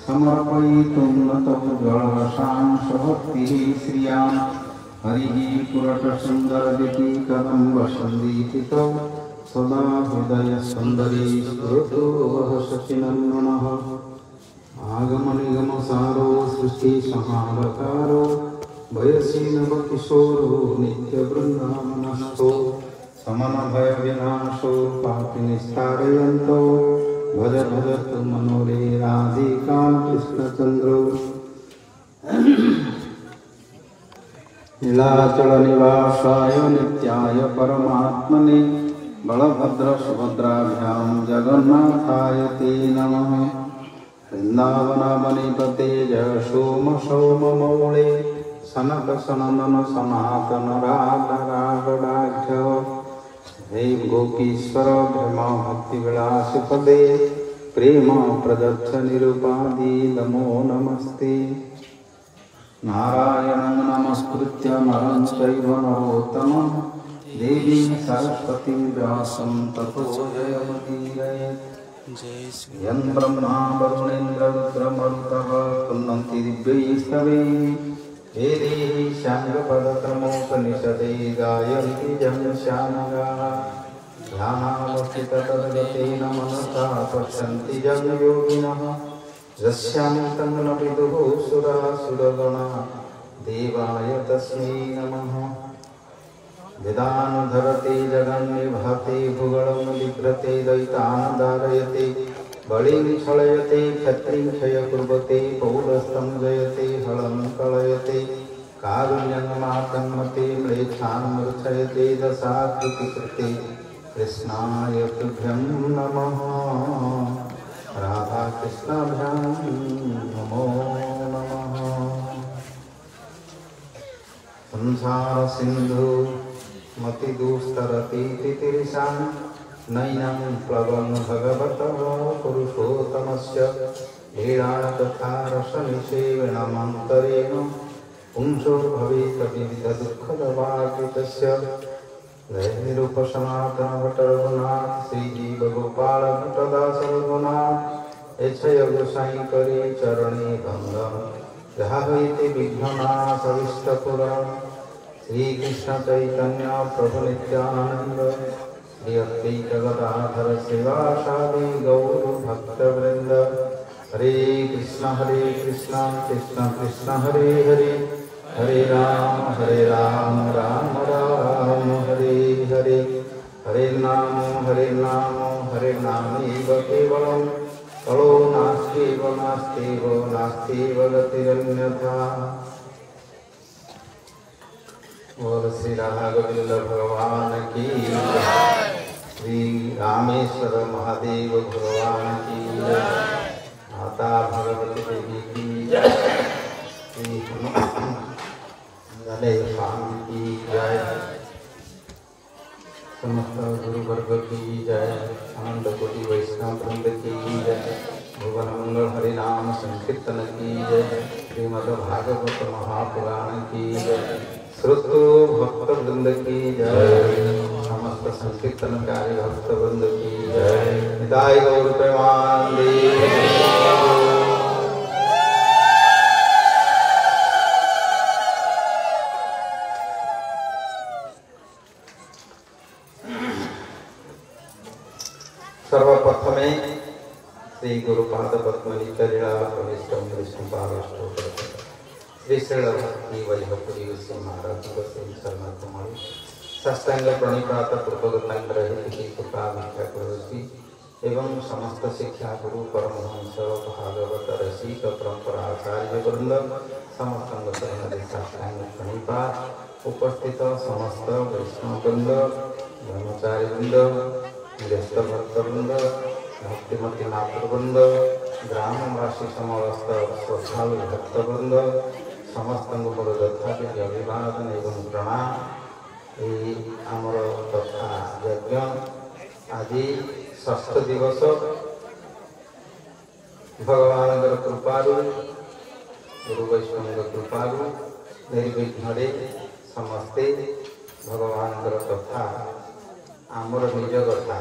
समर्पयितुं नतौ जलशांशभक्तिः श्रियां हरिः पुरटसुन्दरदिति कदम्बसन्दीपितौ सदा हृदयसुन्दरी स्फुरतु वः शचिनन्दनः आगमनिगमसारो सृष्टिसंहारकारो वयसि नवकिशोरो नित्यवृन्दावनस्थो समनभयविनाशो पापिनिस्तारयन्तो भज भजतु मनोरे राधिका कृष्णचन्द्रो नीलाचलनिवासाय नित्याय परमात्मने बलभद्रसुभद्राभ्यां जगन्नाथाय ते नमः वृन्दावनावनिपते जय सोम सौममौळे सनकसनन्दन सनातन रागरागडाढ्य हे गोपीश्वर भ्रम भक्तिविलासपदे प्रेम प्रदच्छ निरुपादि नमो नमस्ते नारायणं नमस्कृत्य नरं चैव नरोत्तमं देवीं सरस्वतीं व्यासं ततो जयमुदीरयेत् यं ब्रह्मा वरुणेन्द्ररुद्रमरुतः तुन्नन्ति दिव्यैस्तवैः वेदैः साङ्गपदक्रमोपनिषदे गायन्ति जं श्यामगाः ध्यानावस्थिततद्गतेन मनसा पश्यन्ति जं योगिनः यस्यां तं न विदुः सुरासुरगणा देवाय तस्मै नमः वेदानुधरते जगन्निभाते भुवनं बिभ्रते दैतान् धारयते बलिं छलयते क्षत्रिं क्षयकुर्वते पौलस्तं जयते हलं कलयते कारुण्यमातन्मते म्लेच्छान् मूर्छयते दशाकृतिकृते कृष्णाय तुभ्यं नमः राधाकृष्णाभ्यां नमो नमः संसारसिन्धु मतिदुस्तरतीति तिरिशां नैनं प्लवं भगवतः पुरुषोत्तमस्य लीला तथा रसनिषेवणमन्तरेण पुंसो भवेत् विविधदुःखदवाकृतस्य निरुपसनातनभट्टरघुनाथ श्रीजीवगोपालभट्टदासरघुनाथ यच्छयगोसाईकरे चरणे गङ्गं जहावैते विघ्ननाशविष्टपुरम् श्रीकृष्ण चैतन्य प्रभु नित्यानंद श्री अद्वैत गदाधर शिवासादि गौर भक्तवृंद हरे कृष्ण कृष्ण कृष्ण हरे हरे हरे राम राम राम हरे हरे हरे नाम हरे नामैव केवलं कलो नास्त्येव गतिरन्यथा। और श्री राघवेंद्र भगवान की श्री रामेश्वर महादेव भगवान की माता भगवती देवी की श्री गणेश स्वामी की जय समस्त गुरु वर्ग की जय अनंत कोटि वैष्णव वृंद की जय भुवन मंगल हरिनाम संकीर्तन की जय श्रीमद् भागवत महापुराण की जय श्रुतो भक्त वृंद की जय समस्त संकीर्तनकारी भक्त वृंद की जय निताय गौर प्रेमानंदे। सर्वप्रथमे श्री गुरुपाद पद्मनिचरिणा प्रविष्टं विष्णुपादस्तोत्रम् श्री भक्ति वैभवपुरी श्री महाराज शरण कुमारी साष्टांग प्रणिपात पूर्वक की कृपा भिक्षा करोति एवं समस्त शिक्षा गुरु परमहंस भागवत रसिक परंपरा आचार्य वृंद समस्त साष्टांग प्रणिपात उपस्थित समस्त वैष्णव वृंद ब्रह्मचारी वृंद ज्येष्ठ भक्त वृंद भक्तिमती मातृवृंद ग्रामवासी समस्त श्रद्धालु भक्तवृंद समस्त यथाविधि अभिवादन एवं प्रणाम। आमर तथा यज्ञ आज षष्ठ दिवस भगवान कृपारू गुरु वैष्णव कृपारू निर्विघ्न समस्ते भगवान कथा आमर निज कथा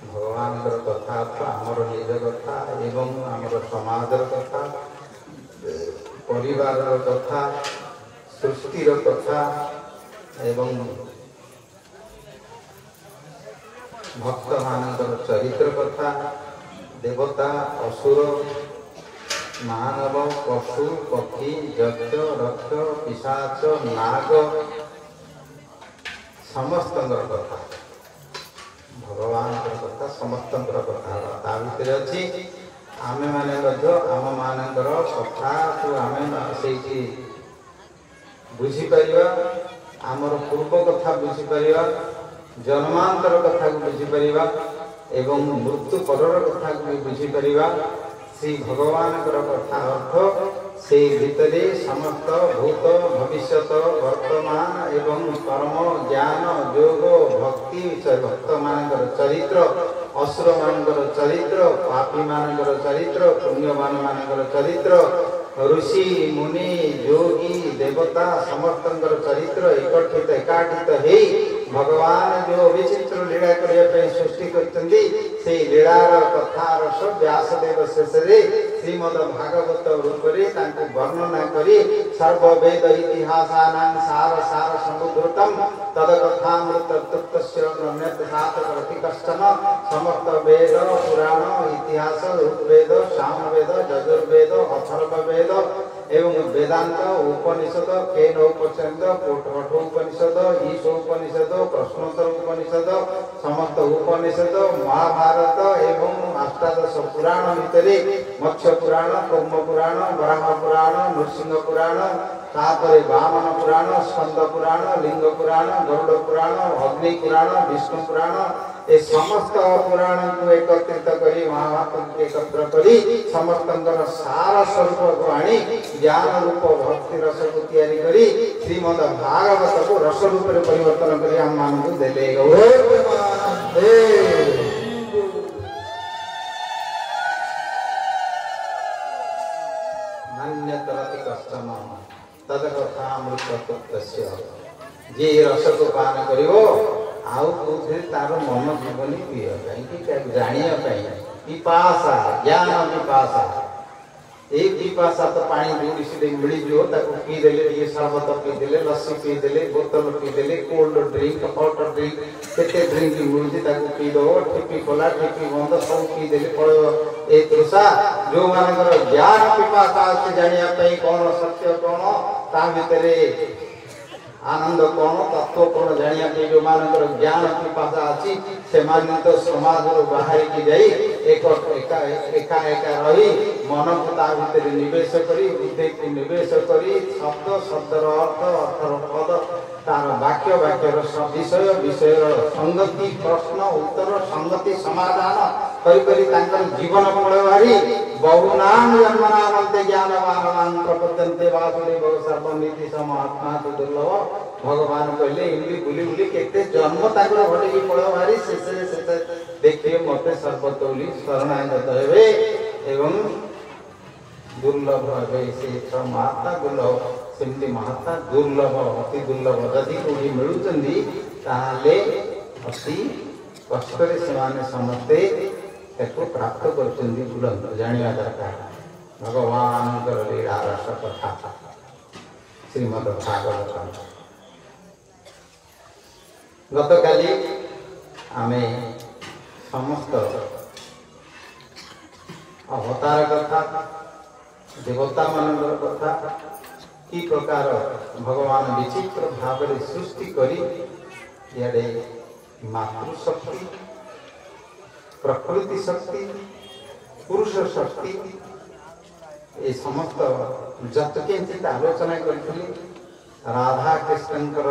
भगवान कथा आमर निज कथा एवं आमर समाज कथा परिवार कथा सृष्टि कथा एवं भक्त मानकर चरित्र कथा देवता असुर मानव पशु पक्षी यक्ष रक्ष पिशाच नाग समस्त कथा भगवान कथा समस्त कथा ता भीतर अच्छी आमे माने आम मानकर कथा को आम से बुझीपर आमर पूर्व कथा बुझीपर जन्मांतर कथा को बुझीपर एवं मृत्यु परर कथा को बुझीपर श्री भगवान कथा अर्थ से भितर समस्त भूत भविष्यत वर्तमान एवं कर्म ज्ञान योग भक्ति भक्त मानकर चरित्र असुर मानकर चरित्र पापी मानकर चरित्र पुण्यवान मानकर चरित्र ऋषि मुनि योगी देवता समस्त चरित्र एकत्रित एकाठित हे भगवान जो विचित्र लीला करने सृष्टि कर लीलार कथा रस व्यासदेव शेष श्रीमद भागवत रूप से वर्णना करी सर्ववेद इतिहासानां सार सार समुद्रतम तदकथामृत तृप्त कश्चन समस्त वेद पुराण इतिहास ऋग्वेद सामवेद यजुर्वेद अथर्ववेद एवं वेदांत उपनिषद केन उपनिषद कठ उपनिषद ईश उपनिषद प्रश्नोत्तर उपनिषद समस्त उपनिषद महाभारत एवं अष्टादश पुराण भितर मत्स्य पुराण कूर्म पुराण वराह पुराण नृसिंह पुराण तापर वामन पुराण स्कंद पुराण लिंग पुराण गरुड़ पुराण अग्नि पुराण विष्णु पुराण ए समस्त पुराण को एकत्रित करी महाभारत को एकत्र करी समस्तंकर सार स्वरूप को आनी ज्ञान रूप भक्ति रस को तैयारी करी श्रीमद भागवत को रस रूप में परिवर्तन करी हम मान को देले नान्यतरति कष्टम तदकथामृतस्य जे रस को पान करिवो आउ कोथे तार मन जीवनी पिय कहीं जानिया पिपासा ज्ञान पिपासा एक पिपासा तो पानी दूरी से मिली जो ताको पी देले ये शरबत पी देले लस्सी पी देले बोतल पी देले कोल्ड ड्रिंक हॉट ड्रिंक केते ड्रिंक मिलुची ताको पी दो ठिपी खोला ठिपी बंद सब पी देले पड़ो ए तृषा जो मानकर ज्ञान पिपासा से जानिया पई कोन सत्य कोन ता भितरे आनंद कौन तत्व कौन जानिया जो मानकर ज्ञान पिपासा अच्छी से तो समाज बाहर की जाई एक एका एका रही मन को ता भीतर निवेश करी बुद्धि को निवेश करी शब्द शब्दर अर्थ अर्थर पद तार वाक्य वाक्यर विषय विषय संगति प्रश्न उत्तर संगति समाधान करी जीवन पड़े बहुनाम जन्मनामंते ज्ञानवान प्रपद्यन्ते वासुदेव सर्वनीति समात्मा तो दुर्लभ भगवान कहले इमली बुली बुली केते जन्म ताकर घटे पड़े भारी शेष देखिए मते सर्वतोली शरणागत हेबे एवं दुर्लभ हे से महात्मा दुर्लभ सेमती महात्मा दुर्लभ अति दुर्लभ जदि कोई मिलुचंदी ताले अति कष्ट से समस्ते प्राप्त कर जाना दरकार भगवान लीला रस कथा श्रीमद भागवत गत काली आमे समस्त अवतार कथा देवता मानकर कथा कि प्रकार भगवान विचित्र भाव सृष्टि करी इे मातृशक्ति प्रकृति शक्ति पुरुष शक्ति ये समस्त जतके आलोचना करी राधा कृष्णकर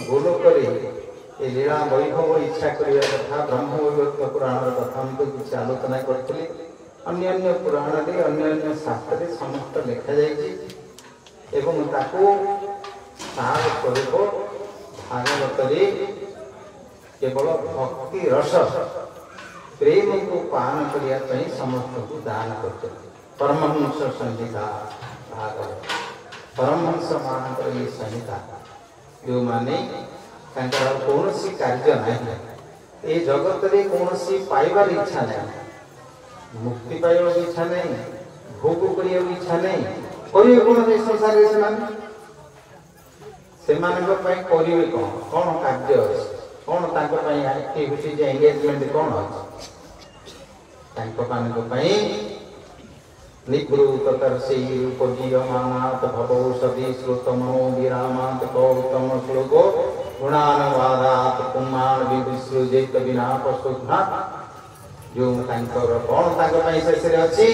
गोलोक ये लीला वैभव इच्छा करने कथा ब्रह्म वैवर्त पुराण कथा किसी आलोचना करी अन्य पुराण अन्य शास्त्र समस्त लिखा जाए सार स्वरूप भागवत केवल भक्ति रस प्रेम को पान करने समस्त को दान कर परमहंस संहिता भागवत परमहंस मानकर ये संहिता जो माने कौन सी कार्य नहीं ए जगत रे कौनसी पाइबार इच्छा नहीं, मुक्ति पाइबार इच्छा नहीं, भोग करिया इच्छा नहीं, करिए कोन ए संसार रे सेमानक पई करिवे कोन कार्य अछि, कोन तांको पई एक्टिविटी जे एंगेजमेंट कोन अछि, तांको मानक पई निवृत्तर से उपजीयमानात भवौषधि श्रुतमो विरामात गौतम श्लोको गुणानुवादात पुमान विसृजेत विना पशुघ्ना जो तांकर कोन तांको पई शेष रे अछि,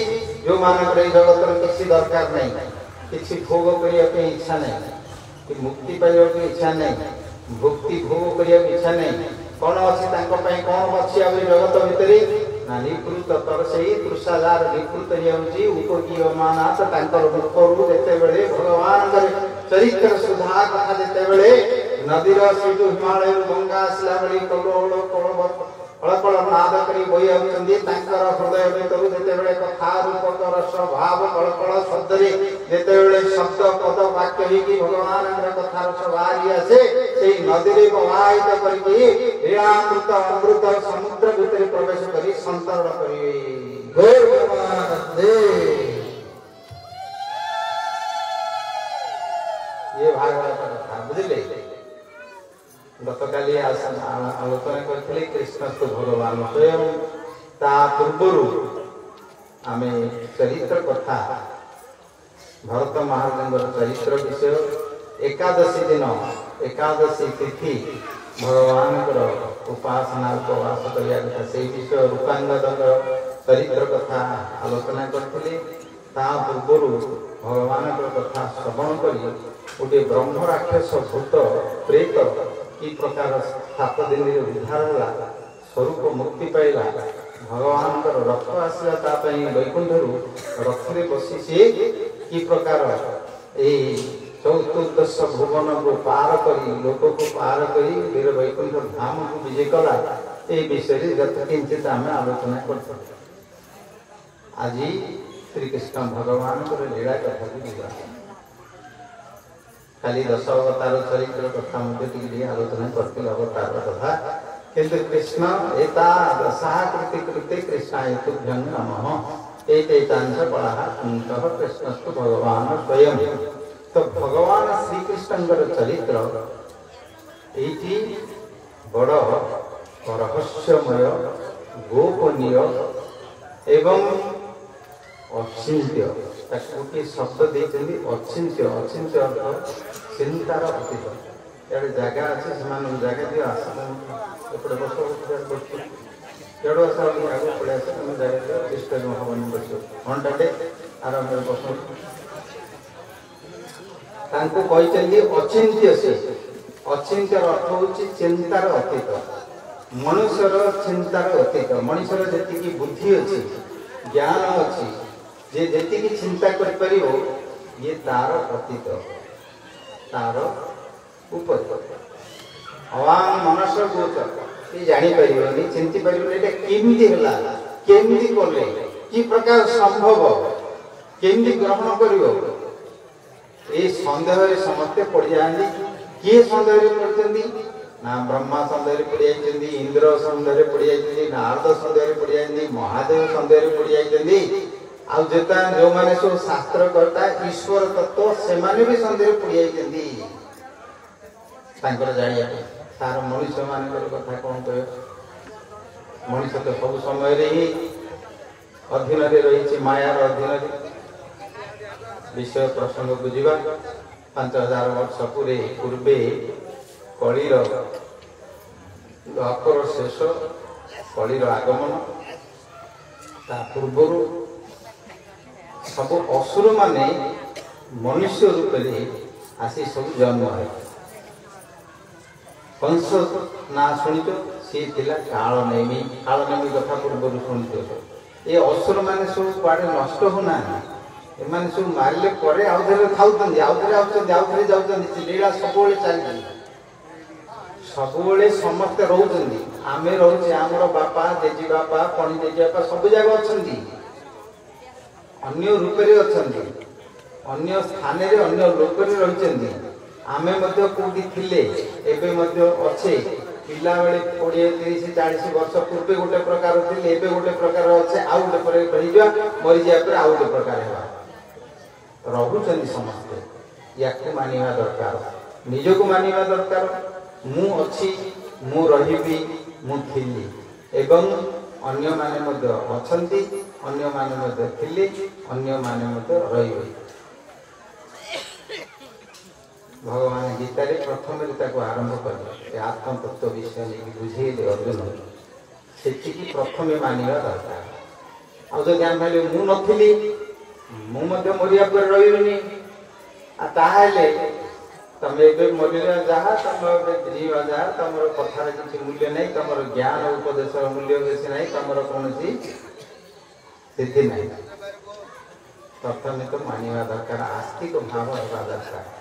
जो मानक रे जगत रे किछि दरकार नहीं, किछि भोग करिया के इच्छा नहीं, कि मुक्ति पाइबा के इच्छा नहीं, भक्ति भोग करिया के इच्छा नहीं, कोन अछि तांको पई कोन अछि आ जगत भितरी ना निवृत्त तर सेही तृषादार निवृत्त हेउची उपजीयमानात तांकर मुखरु जेते बेले भगवान करे चरित्र सुधा कथा जेते बेले नदीर सीटु हिमालय गंगा असला बली कलोल कलबत कळकळ नाद करी बोई आउचंदी तांकर हृदय भितरु जेते बेले कथा रूपक रस भाव कळकळ शब्दरे जेते बेले शब्द पद वाक्य ही की भगवान रे कथा रस बारी आसे सेही नदी रे प्रवाहित करी लीलामृत अमृत समुद्र भितरे प्रवेश करी संतरण करिवे गौर भगवान दे। ये भागवत कथा बुझले गतकाली आलोचना करथिले कृष्णस्तु भगवान स्वयं ता पूर्वरु आमे चरित्र कथा भरत महाराजंगर चरित्र विषय एकादशी दिन एकादशी तिथि भगवान उपासना उपवास करिया कथा से विषय रूपांगद चरित्र कथा आलोचना करथिले ता पूर्वरु भगवान कथा श्रवण करी गोटे ब्रह्म राक्षस भूत प्रेत कि प्रकार 7 दिन उद्धार होला स्वरूप मुक्ति पाइला भगवान रथ आसला ता पई वैकुंठरु रथरे बसी से कि प्रकार ए चतुर्दश भुवन को पार करी लोक को पार करी वीर वैकुंठ धाम को विजय कला ए विषय जत किंचित आमे आलोचना करथि। आज श्री कृष्ण भगवान को लीला कथा को दिबा खाली 10 अवतार चरित्र कथा मध्ये टिके आलोचना करते अवतार कथा किंतु कृष्ण एता दशा कृति कृते कृष्णाय तुभ्यं नमः एतेतांश पढ़ा अंतः कृष्णस्तु भगवान स्वयं। तो भगवान श्री कृष्णंकर चरित्र एटी बड़ रहस्यमय गोपनीय एवं अचिंत्य गोटे शब्द देते अचिंत्य अचिंत्य अर्थ चिंतार अतीत यार जगह अच्छे से जगह दिए आस एपटे बस एडु आस आगे पड़े आस तुम जगह डिस्टर्ब हबनी बस घंटाटे आराम बस अचिंत्य से अचिंत्य अर्थ हूँ चिंतार अतीत मनुष्यर चिंतार अतीत मनुष्यर जी बुद्धि अच्छी ज्ञान अच्छी जे जी चिंता कर ये तार अतीत तार ऊपर अवांग मनस गोचर ये जानी परिबनी चिंती परिबनी एटा केमिति होला केमिति करले की प्रकार संभव केमिति ग्रहण करिवो ए संदेह रे समस्त पड़ जांदी किए संदेह रे पड़चंदी ना ब्रह्मा संदेह रे पड़ जाइचंदी इंद्र संदेह रे पड़ जाइचंदी नारद संदेह रे पड़ जाइचंदी महादेव संदेह रे पड़ जाइचंदी आ जेता जो माने सो शास्त्र करता ईश्वर तत्व से माने भी संदेह रे पड़ जाइचंदी तांकर जानिया सार मनुष्य मानकर कथा कोन कह मनुष्य तो सब समय रे ही अधीन रे रही मायार अधीन रे विषय प्रसंग बुझा 5000 वर्ष पूर्वे कलिर द्वापर शेष कलिर आगमन ता पूर्व सब असुर माने मनुष्य रूप में आसी सब जन्म है कंस ना शुणित सी थिला कालनेमी कथा पूर्व शुणित ये असुर माने सब कुआडे नष्ट होना एमाने सब मारले परे आउथरे खाउतंदी आउथरे जाउतंदी लीला सबोले चली सबोले समस्त रहउतंदी आमे रहउछि हमर बापा जेजी बापा पणी जेजी बापा सब जगह अछंदी अन्य रूप रे अछंदी अन्य स्थान रे अन्य लोक रे रहिचंदी आमे मध्य कोठी थिले एबे मध्य अच्छे पिला बेले 20-30-40 वर्ष पूर्वे गोटे प्रकार थे एबे गोटे प्रकार अच्छे आउ गोटे पर रहीजा मरी जाय पर आउ गोटे प्रकार हेबा रहुचंदी समस्ते याकु मानिवा दरकार निजको मानिवा दरकार मु अछि मु रहिबी मु थिली एवं अन्य माने मध्य अछंती अन्य माने मध्य थिली अन्य माने मध्य रहिबी भगवान गीता रे प्रथम को आरंभ कर आत्म तत्व विषय नहीं बुझे दे अर्जुन से प्रथम मानिवा दरकार आउ जदि आम भाई मु नथिली मु मध्य मरिया पर रहिबनी आ ताहाले तमे एबे मरिया जहा तम जीवा जहा तमर कथार किछि मूल्य नहीं तमर ज्ञान उपदेशर मूल्य बेसी नहीं तमर कोनसी सिद्धि नहीं प्रथम तो मानिवा दरकार आस्तिक भाव होगा दरकार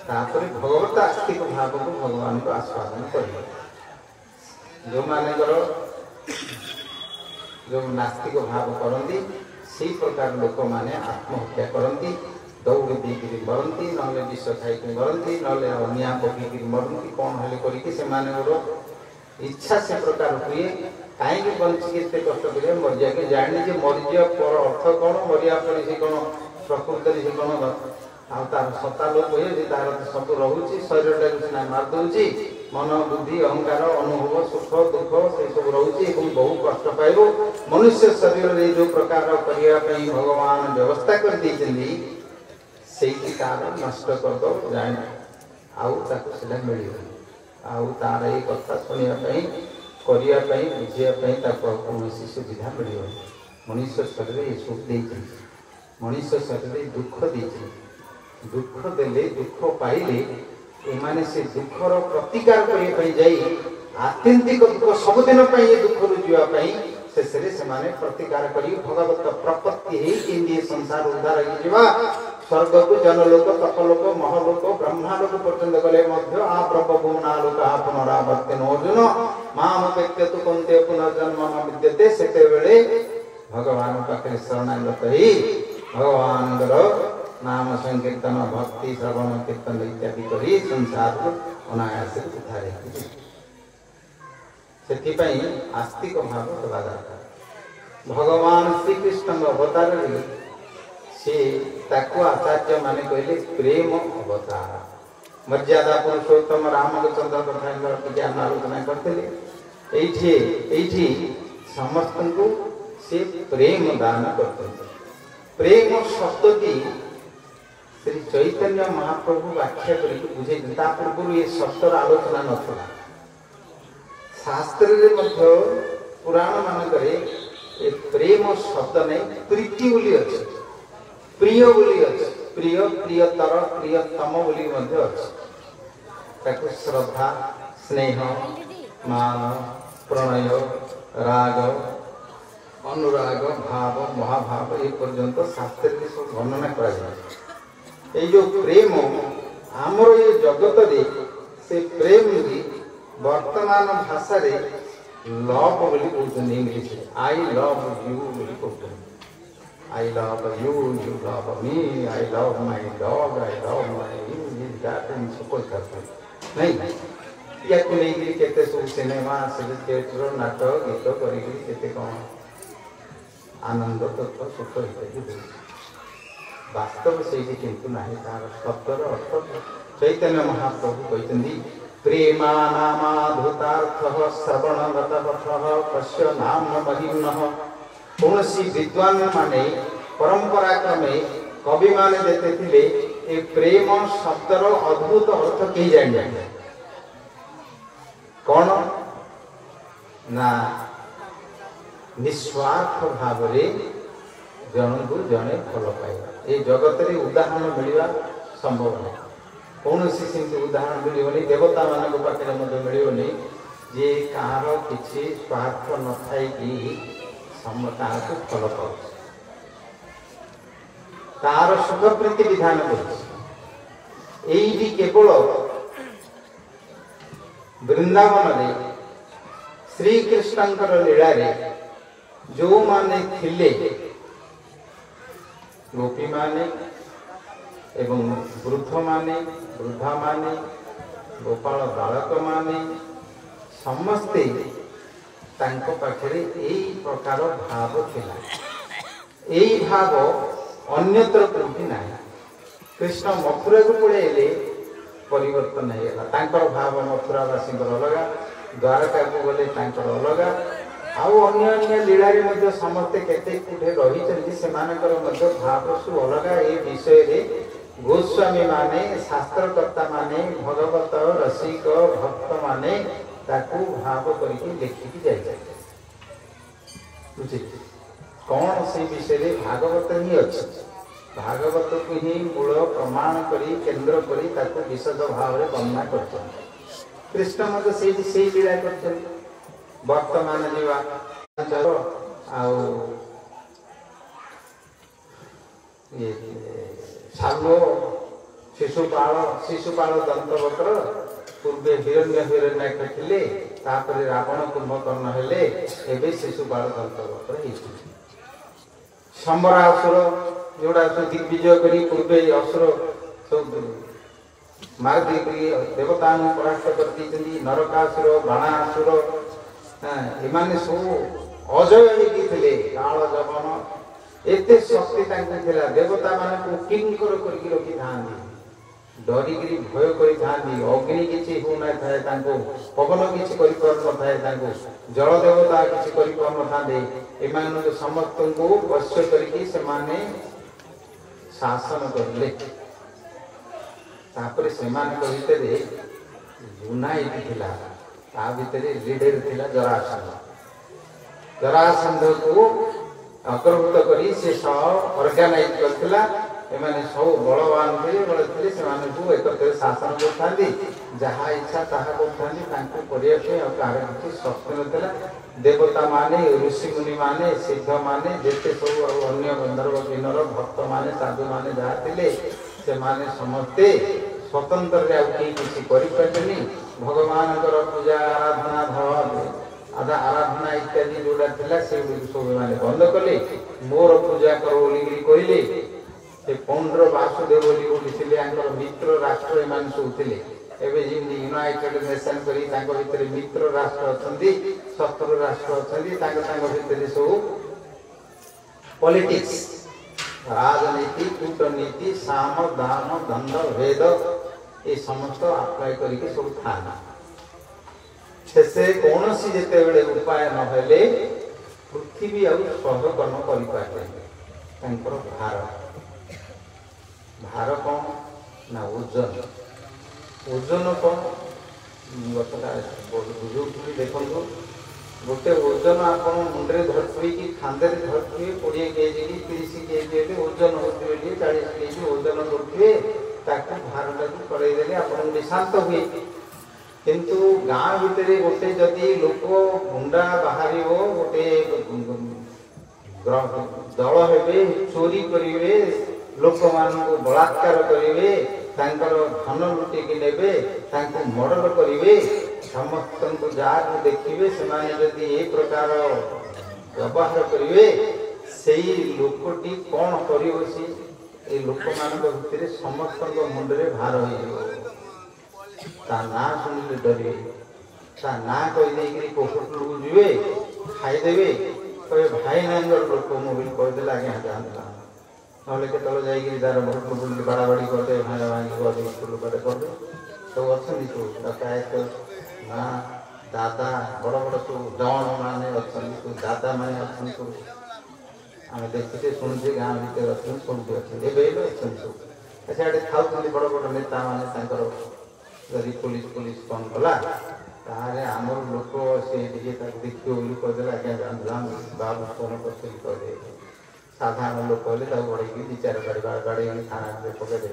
तापर भगवत आस्तिक भाव को भगवान को आस्वादन करियो जो माने करो जो नास्तिक भाव करंती से प्रकार लोक माने आत्महत्या करंती दौड़ देकर मरती ना विष खाई मरती ना निआ पकड़ मरती कौन हेल्ले करके इच्छा से प्रकार हुए कहीं बंचिके एत कष्ट करेंगे मरिया के जाने जे मरिया पर अर्थ कौन मरिया पर से कौन प्रकृत से कौन आर सता लोक हुए तार सब रोचे शरीर सीना मारदे मन बुद्धि अहंकार अनुभव सुख दुख से सब रोचे बहु कष्ट पाइब मनुष्य शरीर में जो प्रकार करने भगवान व्यवस्था कर तार नष्ट करदो जाए आउटा मिल आउ तार ये कथा शुणापी करने बुझापी कौन सुविधा मिल मनुष्य शरीर ये सुख दे मनुष्य शरीर दुख दे दुख देले दुख पाइले एमाने से दुखर प्रतिकार करने जाई आत्यंतिक दुख सबुदिन ये दुख रुजापी शेष से प्रतिकार करी भगवत प्रपत्ति है संसार उद्धार हो स्वर्ग को जनलोक तपलोक महलोक ब्रह्मालोक पर्यंत गले आ प्रभुना लोक पुनरावर्तन अर्जुन मामपेक्ष तो कंते पुनर्जन्म न विद्यते से भगवान पाखे शरणागत ही भगवान नाम संकीर्तन भक्ति श्रवण कीर्तन इत्यादि करी संसार को अनायास उद्धार से आस्तिक भाव होगा दरकार भगवान श्रीकृष्ण अवतार से आचार्य माने कहले प्रेम अवतार मर्यादा पुरुषोत्तम रामचंद्र कथा ज्ञान आलोचना करते समस्त को से प्रेम दान करते प्रेम शब्द की श्री चैतन्य महाप्रभु व्याख्या करके बुझे पूर्व ये शब्दर आलोचना नथला शास्त्र पुराण मानक प्रेम शब्द नहीं प्रीति बोली अच्छे प्रिय बोली अच्छे प्रिय प्रियतर प्रियतम बोली अच्छे श्रद्धा स्नेह मान प्रणय राग अनुराग भाव महाभाव ये पर्यंत शास्त्र में सब वर्णना कर जो प्रेम आमर ये जगत रे से प्रेम भी वर्तमान भाषा रे लव बोली कहते इंग्लिश आई लव यू बोली कहते I love you you love me I love my dog I love my that and so कहते नहीं या को नहीं केते सब सिनेमा थिएटर नाटक गीत करी केते कौन आनंद तत्व सुख इत्यादि वास्तव से किंतु नहीं तार शब्दर अर्थ चैतन्य महाप्रभु कहते प्रेमानामाधुतार्थः श्रवणगतपथः कस्य नाम महिम्नः कौन सी विद्वान माने परंपरा क्रमे कवि माने देते थिले ए प्रेम शब्दर अद्भुत अर्थ कही जाने कौन ना निस्वार्थ भाव जन को जड़े भल पाइबा ये जगत रे उदाहरण मिलवा संभव नहीं कौन सी उदाहरण मिलनी देवता मान पाखे मिलनी जे कहार किसी स्वार्थ न थी क्या फल पाऊँ तार सुख प्रीति विधान कर केवल वृंदावन में श्रीकृष्ण लीला रे जो माने थिले गोपी माने एवं वृद्ध माने वृद्धा माने गोपाल बालक माने समस्ते तांको पाखरे एई प्रकार भाव थिला एई भाव अन्यत्र कोठी नाही कृष्ण मथुरा को पळेले परिवर्तन हेला तांकर भाव मथुरा वासी अलगा द्वारका को गले तांकर अलगा आउ अन्य अन्य लीला रे मध्य समस्ते केते कुठे रही चंदी सेमानकर मध्य भाव सु अलगा ए विषय रे गोस्वामी माने शास्त्रकर्ता माने भगवत रसिक भक्त माने ताकू भाव करके लिखिकी जाए बुझे कौन से विषय रे भागवत ही अच्छी भागवत को ही मूल प्रमाण करी केंद्र करी ताकू विशद भाव रे वर्णना करते कृष्ण मत से लीला करते वर्तमान जीवा आउ ये सालो शिशुपाल दंतवक्र पूर्वे हिरण्य थिले तापर रावण कुंभकर्ण हेले एबे शिशुपाल दंतवक्र हेछि शंबरासुर जोड़ा दिग्विजय करी पूर्वे असुर सब मार दी देवता परास्त कर दी नरकासुर बाणासुर एमाने सब अजय होइथिले काल जवन एते शक्ति तांको थिला देवता माने को किंकर करके रखी थांदी डरिगिरी भय करी थांदी अग्नि किछि हो ना थाए तांको पवन किछि करि पर न थाए तांको जल देवता किछि करि पर न थांदे एमान को समस्त को वश्य करके से माने शासन करले तापर से माने को भितरे यूनाइट थिला ता भितरे लीडर थिला जरासंध को आक्रमण करी से सब ऑर्गेनाइज करथिला एमाने सब बलवान थे से माने को एकत्र शासन करथांदी जहा इच्छा ताहा करथांदी तांको करिया पे और कार किछि शक्ति नथिला देवता माने ऋषि मुनि माने सिद्ध माने जेते सब अन्य गंधर्व किन्नर भक्त माने साधु माने जहा थिले से माने समस्ते स्वतंत्र रे किछि करि परतनी भगवान कर पूजा आराधना भाव आधा आराधना इत्यादि जोड़ा थिला से सब माने बंद कले मोर पूजा करो बोली कहले से पौंड्र वासुदेव बोली बोलिथिले आंकर मित्र राष्ट्र एमान सब थिले एबे जिंदी यूनाइटेड नेशन करी तांको भितरे मित्र राष्ट्र अछंदी शत्रु राष्ट्र अछंदी तांको भितरे सब पॉलिटिक्स राजनीति कूटनीति साम दान दंड भेद ये समस्त अप्लाई करके सब थाना से कौन सी जेते बेले उपाय न हेले पृथ्वी आ सहकर्म करि पाते तांकर भार कौन ना ओजन ओजन कौन गतटा बुझुली देखो गोटे ओजन आप मुंडे धरथुई कि खांदे धरथुए 20 केजी कि 30 केजी ओजन होते 40 केजी ओजन करथुए ताकू भारटा को पड़े देले आपन शांत हुए किंतु गाँ भितर गोटे जदि लोक गुंडा बाहर गोटे दल हेबे चोरी करिवे लोक मान को बलात्कार करिवे तांकर धन लुटिकी नेबे तांको मर्डर करिवे समस्त को जहाँ देखिए से जदि ए प्रकार व्यवहार करिवे सेई लोकटी कौन करिवो सी ए लोक मान भितर समस्त मुंडरे भार हो ता ना सुनिले डरिवे ता ना कहि देकरी पोखर लोग जीवे खाइदेवे कहे भाई नांगर लोक मोबाइल कह देला आगे जानता नले केतल जाई दार बहुत बुली बाड़ाबाड़ी करते भाई भाई को लोक कर तो अच्छी तो डकायत ना दादा बड़ बड़ सब जवान माने अच्छी दादा माने अच्छी सब आम देखते शुणुचे गाँ भितर अच्छे शुणुते अच्छे एवं अच्छे सब सियाड़े खाऊँ बड़ बड़ नेता मैंने जदि पुलिस कौन कला तारे आमर लोक से देखिए कहदेला आज्ञा बाबू फोन कर कहे साधारण लोक कहले बढ़ेगी 2-4 गाड़ी थाना पकड़े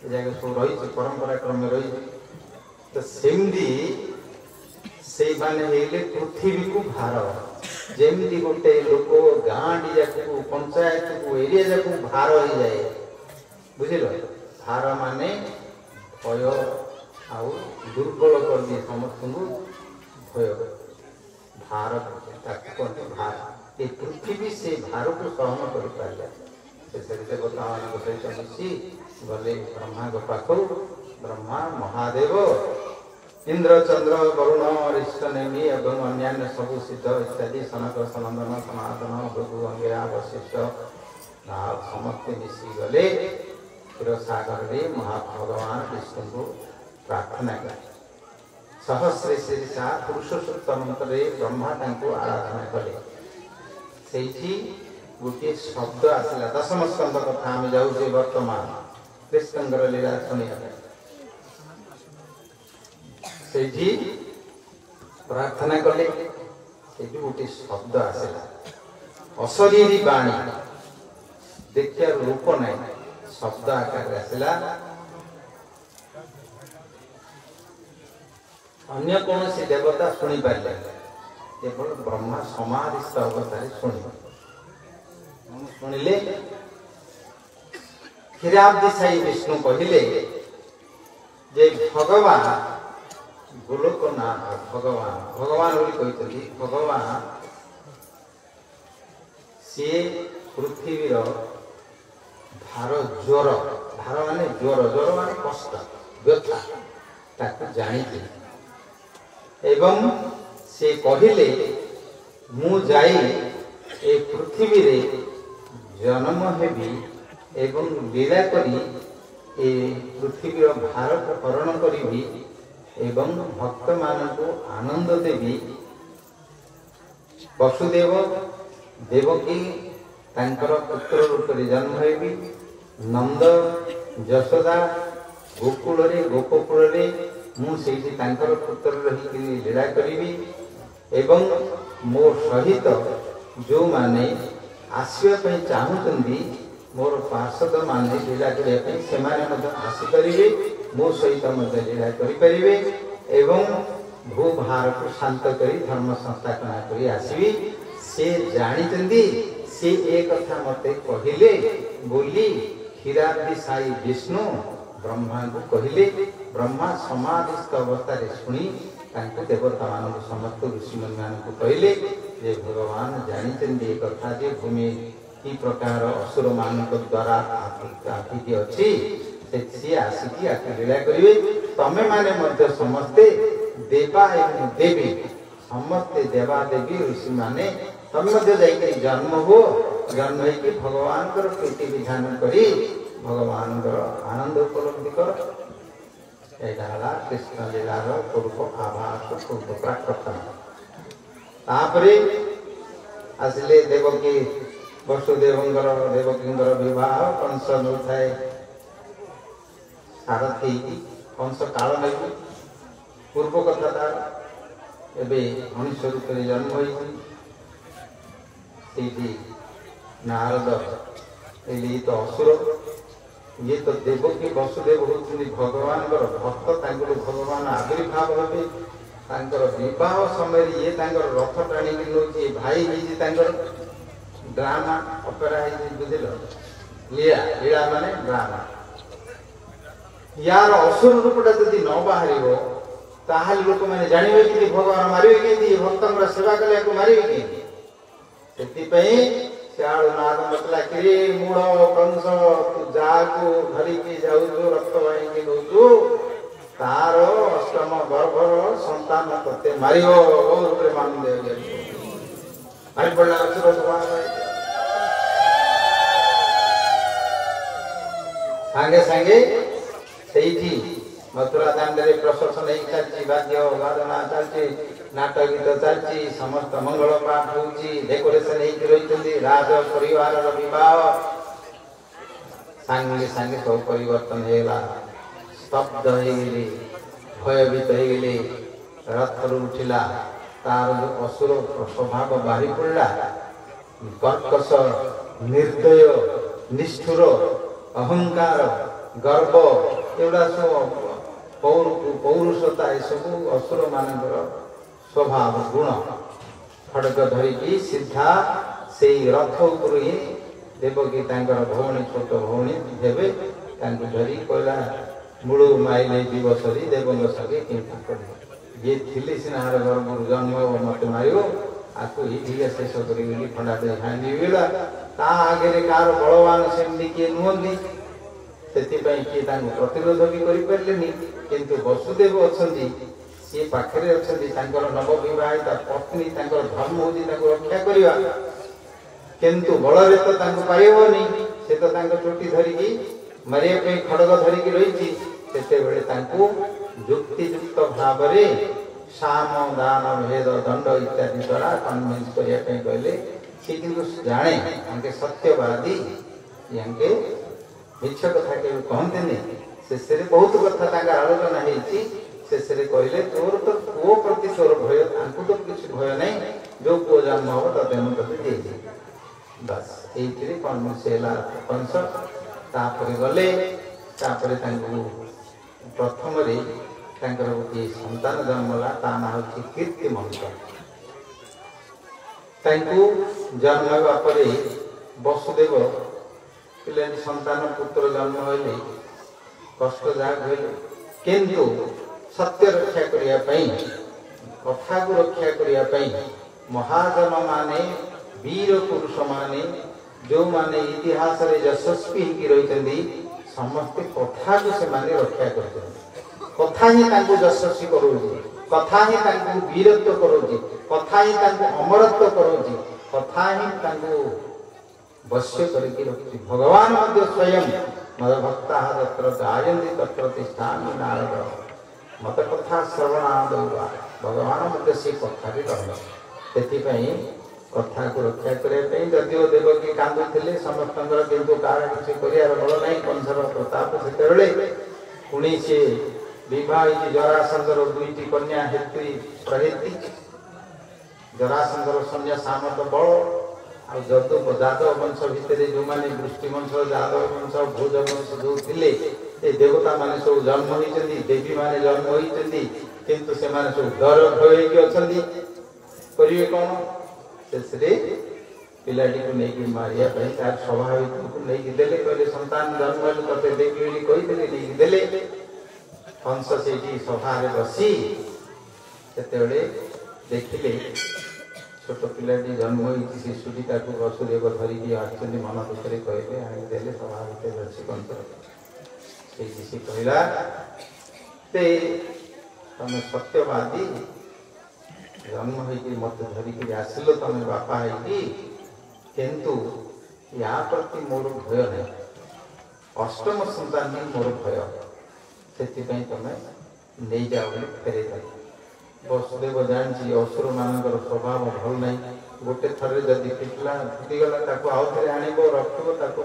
जगह सब रही परंपरा क्रम रही तो सेमती से माने पृथ्वी को भार जमी गोटे लोक गाँ जाक पंचायत को एरिया जाक भार हो जाए बुझल भार माने भय आउ दुर्बल कर दिए समस्त को भय भार कहते भार ये पृथ्वी से भार को सहन कर पारे से देवता मान सहित मिसी गले ब्रह्मा पाखु ब्रह्मा महादेव इंद्र चंद्र वरुण ऋषनेमी एवं अन्यान्य सबु सिद्ध इत्यादि सनक सनंदन सनातन भृगु अंगिरा वशिष्ठ समस्ते मिसी गले क्षीरसागर रे महाभगवान विष्णु को प्रार्थना कले सहस्रे शीर्षा पुरुषोत्तम मंत्रे ब्रह्मा तांको आराधना कले सेठी गोटे शब्द आसला दशम स्कंद कथा आम जाऊे वर्तमान कृष्णंकर लीला शुणिया सेठी प्रार्थना कले सेठी गोटे शब्द आसला अशरीरी बाणी देखिया रूप नहीं शब्द आकार आसला अन्य कौन सी देवता शुणी पारे केवल ब्रह्मा समाधिस्थ अवस्था शुणिले क्षीराब्दिशायी विष्णु कहले जे भगवान गोलोकनाथ भगवान भगवान कहते भगवान सी पृथ्वीर भार ज्वर भार माने ज्वर ज्वर माने कष्ट व्यथा ताकू जानी एवं से कहले मु जाई ए पृथ्वी रे जन्म हेबी एवं लीला करी ए पृथ्वीर भार को हरण करी एवं भक्त मानक आनंद देवी वसुदेव देवकी तांकर पुत्र रूप में जन्म हेबी नंद यशोदा गोकुल रे गोपकुल रे मुझे तांकर पुत्र रही लीला करी एवं मो सहित जो माने आसवा चाहूँगी मोर पार्षद माने लीला करने आसीपारे मो सहित लीला करें एवं भूभार को शांत कर धर्म संस्थापना कर आसवी से जानी से एक कथा मत कहले बोली क्षीराब्दिशायी विष्णु ब्रह्मा को कहले ब्रह्मा समाधिस्थ अवस्था शुणी देवता मान समस्त ऋषि मान को कहले जे भगवान जानी कथा जे भूमि की प्रकार असुर मान द्वारा आखिकी अच्छी सी आसिकी आखि लीला करेंगे तमें माने समस्ते देवा एवं देवी समस्ते देवा देवी ऋषि माने तमें जन्म हो जन्म हो भगवान प्रीति विधान करी भगवान आनंद उपलब्धि कर कृष्ण लीलार पूर्व आभास पूर्व प्राकटन तापरे आसिले देवकी वसुदेवंकर देवकींकर विवाह कंस नौथाए सारथी कंस काल नहीं पूर्व कथा तार एबे मनुष्य रूप में जन्म होती नारद तो असुर ये तो देवकी वसुदेव होती भगवान भक्त भगवान आविर्भाव हे विवाह समय ये रथ टाणी नौचे भाई ड्रामा अपेरा बुझल लीला लीला माने ड्रामा यार असुर रूपटा जदि न बाहर ताहले लोक मैंने जानवे कि भगवान मारे कि भक्त सेवा कले मारे कि नाद मतला कि मूढ़ कंस तू जाकू धरिकी जाऊ रक्त बाणी नौचु तार अष्टम गर्भर संतान ते मार मान मारी पड़ा असुर सांगे सांगे मथुरा दांडे प्रशासन चलती वाद्य वादना चलती नाटक गीत चलती समस्त मंगल पाठ होची डेकोरेशन रही राज परिवार विवाह सांगे सांगे सब परिवर्तन होगा स्तब्ध हो गए भयभीत हो गए रथ उठिला तार जो असुर स्वभाव बाहरी पड़ा कर्कश निर्दय निष्ठुर अहंकार गर्व एगुड़ा सब पौरुषता सब असुर मान स्वभाव गुण खड़ग धरिकी सीधा से रथ उपर ही देवकी भौणी छोट भौणी हेबे धरी कहला मूल माइले दिवसरी देवंग सगे कि ये थी सीना गर्भ जन्म मत मार आपको ये शेष कर खंडा भांगीला आगे कार बलवान सेमती किए नुहति से किए प्रतिरोध भी करें किंतु वसुदेव अच्छा सी पाखे अच्छा नवविवाहिता पत्नी धर्म हूँ रक्षा करवा किंतु बल तो पाइबनी से तो चोटी धरिकी मारे खड़ग धरिकी रही युक्तियुक्त भाव साम दान भेद दंड इत्यादि द्वारा कन्विन्स करने कहले सी किंतु जाने आंके सत्यवादी यांके मिछ कथा के कहते शेष में बहुत कथा आलोचना होती शेष में कहले तोर तो पुओ प्रति तोर भय तांको तो किसी भय नहीं जो पुओ जन्म हम तते हम तते दे बस ये कन्विन्स है कंस तापर गले तापर प्रथम गोटे संतान जन्मला ता ना हूँ कीर्तिमंत जन्म पर वसुदेव पिला संतान पुत्र जन्म होले कष्टदायक होले किंतु सत्य रक्षा करने कथा को रक्षा करने महाजन माने वीर पुरुष माने जो माने इतिहास रे यशस्वी रही समस्ते कथा को से माने रक्षा करते कथा ही यशस्वी करोजी कथा ही वीरत्व करोजी कथा ही अमरत्व करोजी कथा ही वश्य करके रखी भगवान स्वयं मद भक्ता तत्र गायन्ति तत्र तिष्ठामि नारद मत कथा श्रवणाद भगवान से कथा रही कथा को रक्षा करने जदिव देवकी कांदुले समस्त किंतु कार किसी कर बल ना कंसर प्रताप से पुणी सी विवाह जरासंधर दुईटी कन्या हेतु प्रहेती जरासंधर सन्या सामत बल आ जदु जादव वंश भितर जो मैंने वृष्टि वंश जादव वंश भोज वंश जो थे देवता मान सब जन्म होती देवी मान जन्म होती किंतु से सब डर भय अच्छा करेंगे कौन शेष पिलाटी को लेकिन मारिया तार स्वाभाविक को लेकिन देले कहले संतान जन्म हेल्ले तते देवी बोली कही लेकिन देले कंस से सभा बसी से देखिले छोट पिलाटी जन्म होती शिशुटी वसुदेव धरिकी आसुच्च मन दुखे कहले आनीदे सभा भितर अच्छी कंस से कहला तुम सत्यवादी जन्म होगी मत धरिकी आसिल तुम बापा है किंतु या प्रति मोर भय नहीं अष्टम संतान ही मोर भय से तुम नहीं जाओ फेरे वसुदेव जानी असुर मान स्वभाव भल ना गोटे थर जदि फिटला फुटीगला आउ थे आण रख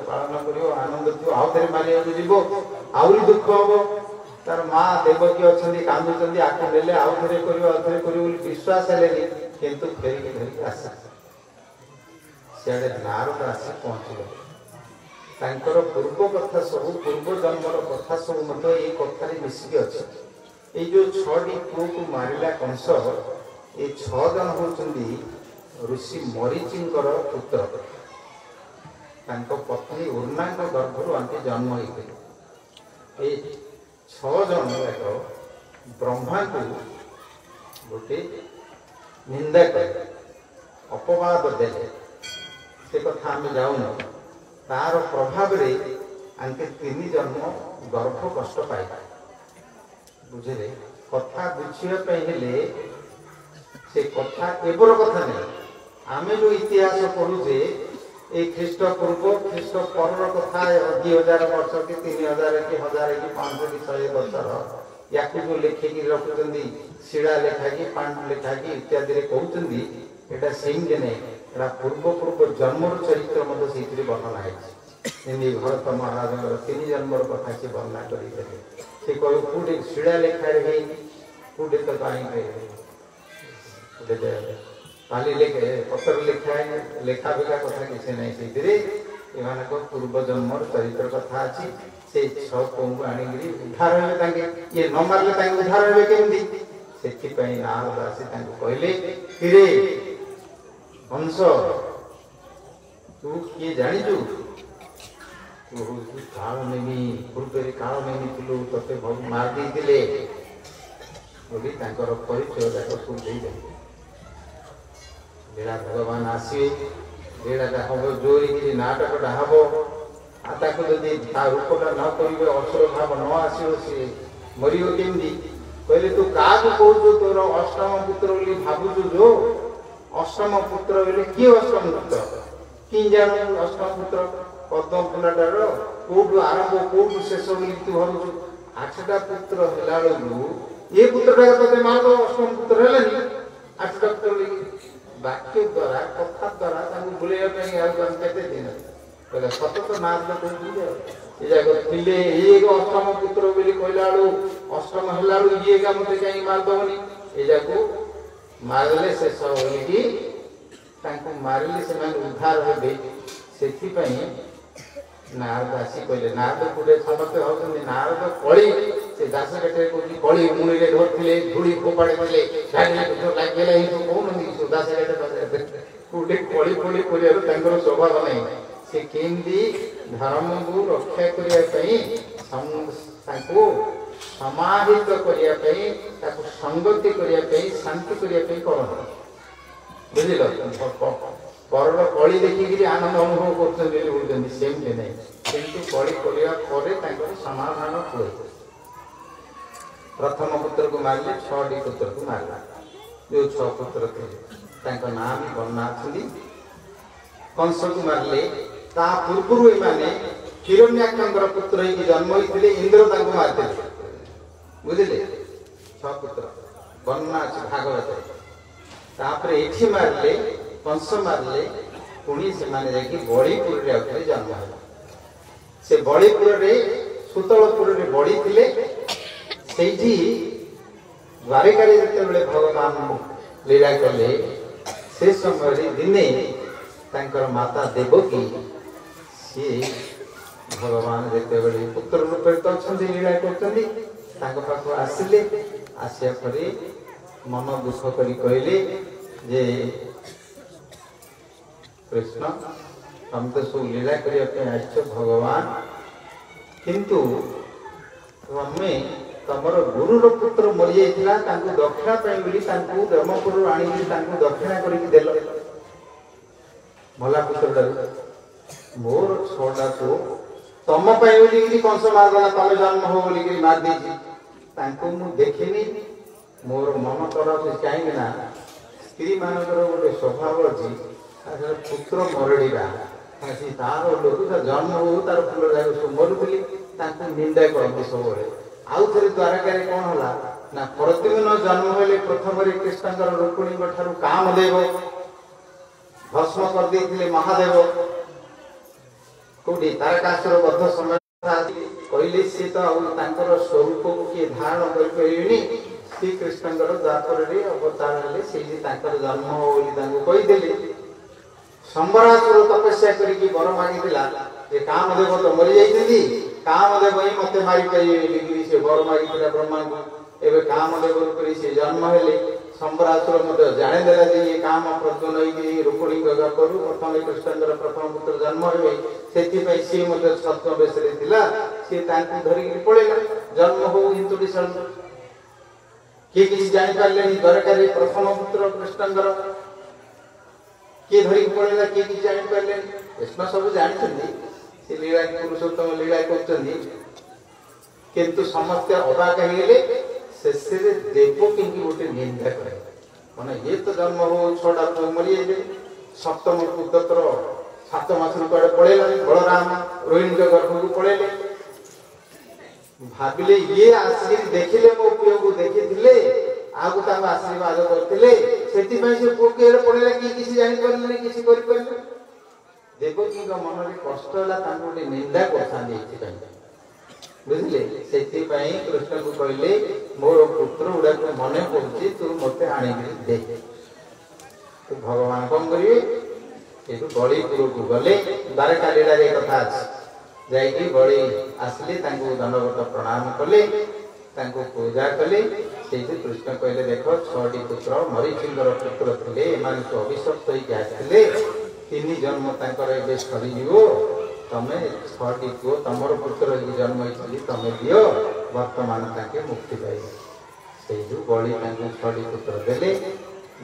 पालन कर आनंद थी आउ थे मारे जीव आहरी दुख हम तार माँ देवकी अच्छा कांदुंच आगे नेले आउ थे कर विश्वास है किंतु फेरिक धरिक आस सियाड़े नारद आसी पहुँचल पूर्व कथा सब पूर्व जन्मर कथा सब मत ये कथा मिसिकी अच्छे ये जो 6टी पुओ को मारिला कंस ये 6 जन होती ऋषि मरीचिंकर पुत्र पत्नी उर्ना गर्भर आंके जन्म होते 6 जन जाक ब्रह्मा को गोटे निंदा कर अपवाद देले से कथा आम जाऊन तार प्रभाव रे आंके 3 जन्म गर्भ कष्ट पाई बुझे कथा बुझापी से कथा एबर कथा नहीं आम जो इतिहास पढ़ुचे ये ख्रीष्ट पूर्व ख्रीष्ट पर कथा 2000 वर्ष कि 3000 कि 1000 कि 500 कि 100 वर्षर या जो लिखिकी रखुंट शिला लेखा कि पांडु लेखा कि इत्यादि कहते यहाँ सेमती नहीं पूर्व पूर्व जन्मर चरित्र मत से वर्णना है भरत महाराज 3 जन्मर कथा से वर्णना कर कौटे शिला लेखारे कौटे तो पाली लेखे पत्र लिखा है लेखा बेखा कथा किसी ना से पूर्व जन्मर चरित्र कथा अच्छी से 6 पुओं को आनी उद्धार हे ये न मारे उद्धार हे केमती से नारद आसी कहले किरे हंस तू किए जाचु तू काल नेमी पूर्व काल नेमी थी ते मार देते बोली परिचय जाक सब दे बेड़ा भगवान आसवे बेड़ाटा हम जोरी नाटकटा हम आताको जदि रूपटा न करे असुर भाव न आसो सी मर केमती कहले तू का कहू तोर अष्टम पुत्र बोली भावुचु जो अष्टम पुत्र बोले किए अष्टम पुत्र कि जान अष्टम पुत्र पद्म फुलाटार कोठू आरंभ कोठू शेष बोली तू भावुचु 8टा पुत्र होला बेलू ये पुत्रटा तते मार अष्टम पुत्र हेलानी 8टा पुत्र वाक्य द्वारा कथा द्वारा तांको बुलेया पे आ केते दिन कहले सत तो नाम तो ये जागो थिले ये अष्टम पुत्र बोली कहला बेलू अष्टम हेला बेलू ये का मते कहीं मार दबनी ये जाको मारले शेष होली कि तांको मारले से मान उद्धार हेबे सेथि पई नारद आसी कहले नारद कुडे समस्त होतनी नारद कळी से दास कटे को कळी मुनि रे धरथिले धूली फोपाडे दिले गाडी तो लागेला ही तो कोन नी सुदास कटे कुडे कळी कळी करिया तांकर स्वभाव नै से केंदी धर्म को रक्षा करिया पई तांको समाहित करिया पई ताको संगति करिया पई शांति करिया पई करन बुझिलो परर कली देखिक आनंद अनुभव कर सेमती नहीं किंतु कली कर समाधान हुए प्रथम पुत्र को मारे 6टी पुत्र को मारला जो 6 पुत्र थे ना भी वर्णा कंस को मारे ता पूर्व एमाने हिरण्याक्षर पुत्र ही जन्म होते इंद्र मारते बुझे 6 पुत्र वर्णा भागवत तापरे एठी मारले कंस मारले पुणी से माने जाकि बड़ीपुर रे आउथले जन्म होला से बड़ीपुर रे सुतलपुर रे बड़ी थिले सेठी द्वारिकारे जते बेले भगवान लीला कले से समय रे दिने तांकर माता देवकी सी भगवान जते बेले पुत्र रूप रे तछन्ती लीला करछन्ती तांको पाखो आसिले आसिया परे मन दुख करी कहले जे कृष्ण हम तो सब लीला करने भगवान किंतु हमें तमर गुरुर पुत्र मरी जाता दक्षिणा ब्रह्मपुर आनी दक्षिणा करदेल भला पुत्र मोर 6टा को तम बोली कंस मारदेला तम जन्म हो बोलिक मार दे देखनी मोर मन तरफ कहीं स्त्री मानकर गोटे स्वभाव अच्छी पुत्र मरड़ा तार लोक जन्म हो तार फूल जाए मरुली निंदा करते सब आउ थे द्वारकार कौन है ना प्रतिदिन जन्म हेले प्रथम कृष्ण रुक्मिणी ठार कामदेव भस्म करदे महादेव कौटी तारकासुर बद्ध समय कहले सी तो स्वरूप को किए धारण कर श्री कृष्ण द्वापर अवतार हेले जन्म हो कहीदेले संबरासुर तपस्या करके वर मागी कामदेव तो मरी जाती कामदेव ही मत मारी पारे से वर मागी ब्रह्मा को एवं कामदेव रूप से जन्म हेले संबरासुर जाणीदेला ये काम प्रज्वल रुक्मिणी गर्भर प्रथम कृष्ण प्रथम पुत्र जन्म हे सी छद्म बेश सी धरिक पड़ेगा जन्म हो हिंतुड़ी किए किसी जापारे द्वारकार प्रथम पुत्र कृष्ण किए धरिक पड़ेगा किए किसी जापारे कृष्ण सब जानते लीला पुरुषोत्तम लीला किंतु समस्त अबाक शेष देवकी गोटे निंदा करे माने ये तो जन्म हो 6टा पुत्र मरी जाए सप्तम पुत्र 7 मास कड़े पड़ेगा बलराम रोहिणी गर्भ को पड़ेले भाविले ये आसिक देखिले मो पुओ को देखिथिले आगु तांको आशीर्वाद करथिले सेति पई से पुओ के पड़ेला कि किसी जानि परले किसी करि परले देवकी का मन रे कष्ट होला तांको निंदा करथांदी एथि बुझले सेति पई कृष्ण को कहले मोर पुत्र उडा को मने पड़छि तू मते आनी दे तो भगवान कम करिवे एतु बड़ीपुर को गले द्वारका लीला रे कथा अछि जाइकी बड़ी आसले दंडवत प्रणाम कले पूजा कले कृष्ण कहले देख 6टी पुत्र मरीचिंगर पुत्र थे अभिशप्त होते 3 जन्म सरी तमें 6टी पुओ तमर पुत्र जन्म होती तमें दियो वर्तमान मुक्ति पाई से बड़ी 6टी पुत्र देले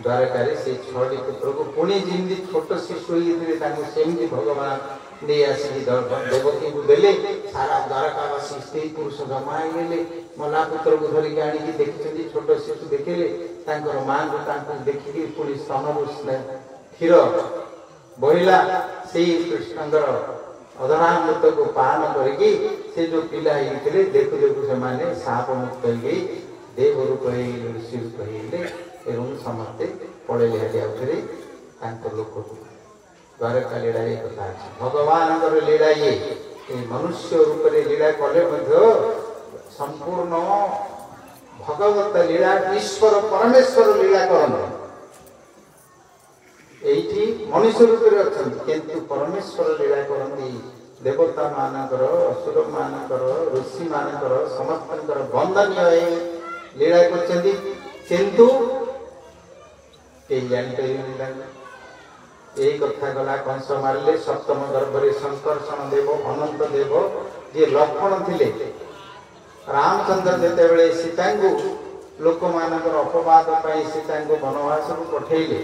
द्वारकार से 6टी पुत्र को पुणी जमी छोट शिशु होते सेमती भगवान नहीं आसिक देवकी को दे पड़े सारा द्वारकावासी स्त्री पुरुष जमा होगले मला पुत्र को धरिक आनिक देखी छोट शिशु देखिले माँ को देखिकी पुणी स्तन क्षीर बहिला से कृष्णकर अधरामृत को पान करके से जो पिला होते देखु देखु से साप मुक्त हो गई देव रूप ऋषि रूप एवं समस्ते पड़े आउे लोक द्वारका लीला ये कथा भगवान लीला ये मनुष्य रूप से लीला कले संपूर्ण भगवत लीला ईश्वर परमेश्वर लीला करते एठी मनुष्य रूप से अच्छा किंतु परमेश्वर लीला करती देवता मानकर असुर मानकर ऋषि मानकर समस्त वंदनीय लीला करछन्ती किंतु यही कथा गला कंस मारे सप्तम गर्भरे शंकर्षण देव अनंत देव जे लक्ष्मण थिले रामचंद्र जेते बेले सीता को लोक मानकर अपवाद पाई सीता को वनवास को पठेले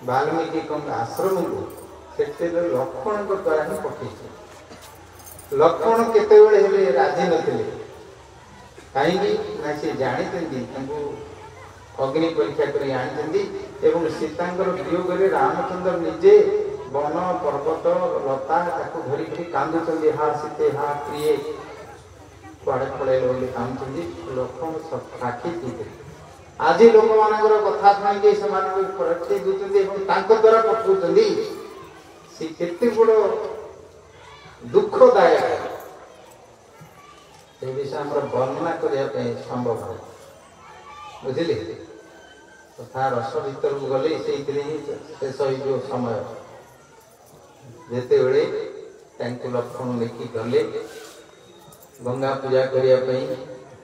वाल्मीकि आश्रम को लक्ष्मण द्वारा ही पठे लक्ष्मण केते राजी नथिले कहीं सी जानी अग्नि परीक्षा कर आनी सीतांकर वियोग रामचंद्र निजे वन पर्वत लता धरिक कांदुंट हा सीते हा प्रिय कड़े पड़े कांदुंट लक्ष्मण साक्षी थी आज लोक मान कथा शुणी से द्वारा पठाऊँ सी केते बड़ दुखदायक से विषय वर्णना करने संभव है बुझे तथा रस भर को गले से शेष हो समय जिते बड़े लक्ष्मण लेखि गले गंगा पूजा करने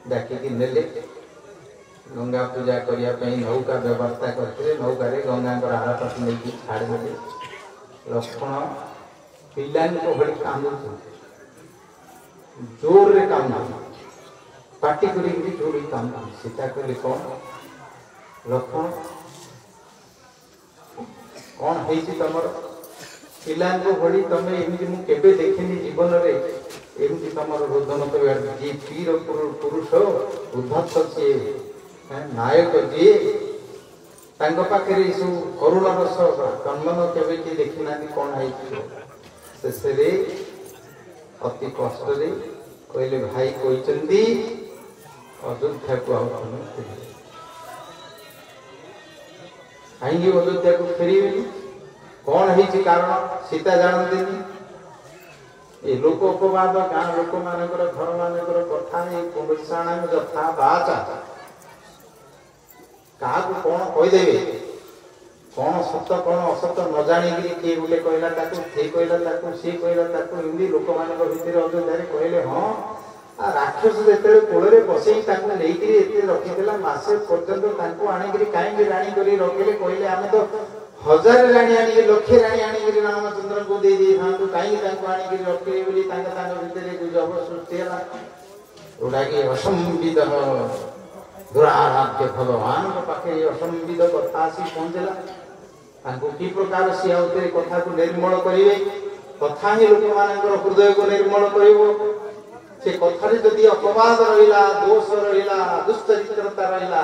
डाकिकी नेले गंगा पूजा करने नौका व्यवस्था करते नौकार गंगा आरपात नहीं छाड़दे लक्ष्मण पिला भली कांदु जोर रे कांदु पाटी कर जोड़ी कांदु सीता कहले कौन लक्ष्मण कौन है तुम पिला भली तुम एमती मुझे देखनी जीवन में एमती तुम रोदन कर जी पीर पुरुष उद्धत सी नायक जी पाखे सब करुण रस कन्मन केवे किए देखी ना कौन है शेष अति कष्ट कहले भाई कहते अयोध्या को कहीं अयोध्या को फेर कौन है कारण सीता जानते ये लोक अपवाद गाँ लोक मान घर मान कथा पुरुषाणाम यथा बाचा क्या कौन कहीदे कौन सत कौन असत न जाणी किए बोले कहला सी कहला सी कहला एमती लोक मान भितर अयोध्या कहले हाँ राक्षस जो कोल बसई नहीं रखी मसे पर्यंत आनिक कहीं राणी कर रखिले कहले आम तो हजार राणी आनिक लक्षे राणी आनिक रामचंद्र को दे था कहीं आनिक रखिले भितर जब सृष्टि जोटा कि असंविद दुराराध्य भगवान पाखे असंविद कथा आसी पहुंचला कि प्रकार सी आउे कथा को निर्मल करेंगे कथा ही लोक मान हृदय को निर्मल कर से कथार जदि अपवाद रहा दोष रहा दुश्चरित्रता रहा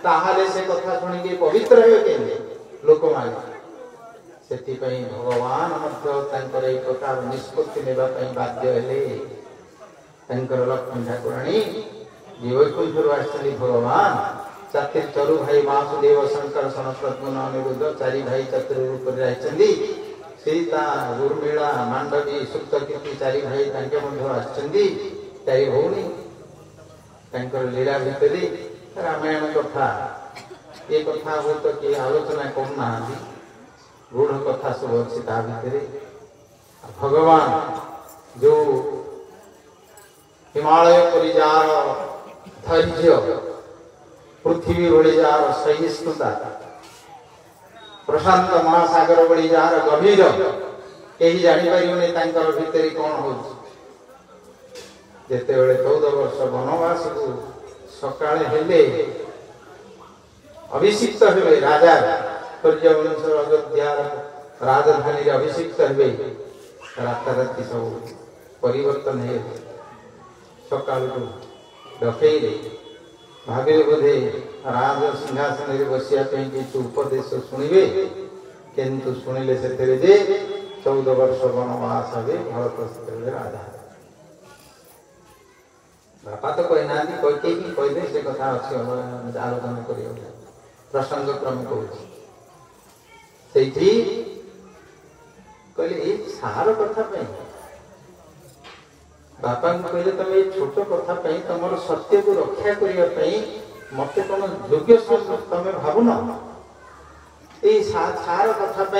ताहले से कथा शुणी पवित्र हे लोक मान से भगवान एक प्रकार निष्पत्ति नेबाई बाध्य हेले लक्ष्मण ठाकुराणी जी वैकुंठर आसली भगवान चातिर चरु भाई वासुदेव शंकर सनत अनिरुद्ध चारि भाई चतुर रूप से सीता उर्मिला मांडवी सुप्तकीर्ति चारि भाई चारि भौणी लीला भितर रामायण कथा ये कथा हो तो किए आलोचना करना रूढ़ कथा सब अच्छी भितर भगवान जो हिमालय पर जार धैर्य पृथ्वी भली जार सहिष्णुता प्रशांत महासागर भली जार गभीर कहीं जापर भितर कौन हो जिते 14 वर्ष वनवास को सकाले हेले अभिषिक्त हे राजा सूर्यवंश अयोध्या राजधानी अभिषिक्त हे राताराति सब परिवर्तन है सकाल डकईले भाविले बोधे राज सिंहासन में बसिया किसी उपदेश शुणे किंतु शुणिले से 14 वर्ष वनवास हे भरत राजा बापा तो कही ना कहीदे से कथा अच्छी आलोचना कर प्रसंग क्रम कहते कहले सार कथा बापा कहले तुम ये छोट कथा तुम सत्य को रक्षा करने मत कौन योग्य तुम भावुन ये सार कथा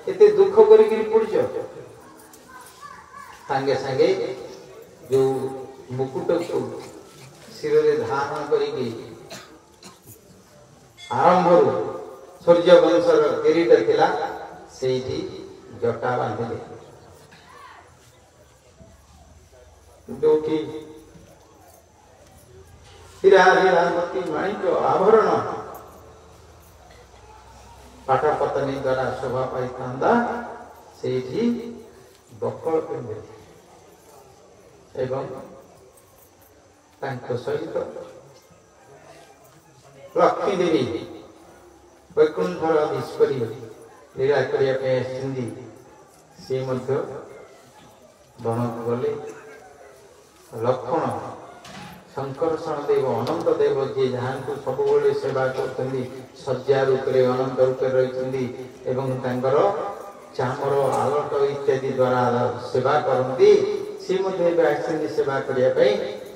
एत दुख कर पड़ सांगे सांगे जो मुकुट को शिर धारण कर आरंभ सूर्य वंशर किरीट थिला से जटा बांधिले जो कि हीरा हीरा मोती माणिक्य आभरण पाठापतनी द्वारा शोभा पाई से बकल पिंधे एवं सहित लक्ष्मी देवी वैकुंठर ईश्वरी लीला करने सी वन गले लक्षण शंकरषण देव अनंत देव जी जहाँ को सब सेवा कर शज्या रूप अनंत रूप रही चामर आलट इत्यादि द्वारा सेवा करती सी सेवा करने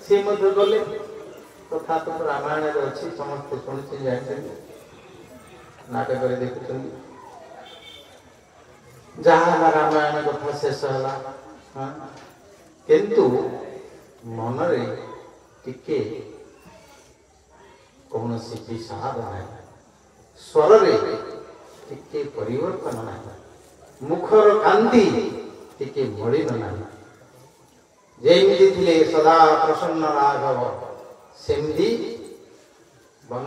सी गले कथा तो रामायण अच्छी समस्त शुणी जाते नाटक देखुं जहाँ रामायण कथा शेष है किंतु मनरे टिके कौन सी विषाद ना स्वर टिके परिवर्तन ना मुखर कांति टिके मलिन ना जमी थे सदा प्रसन्न राघव सेमती वन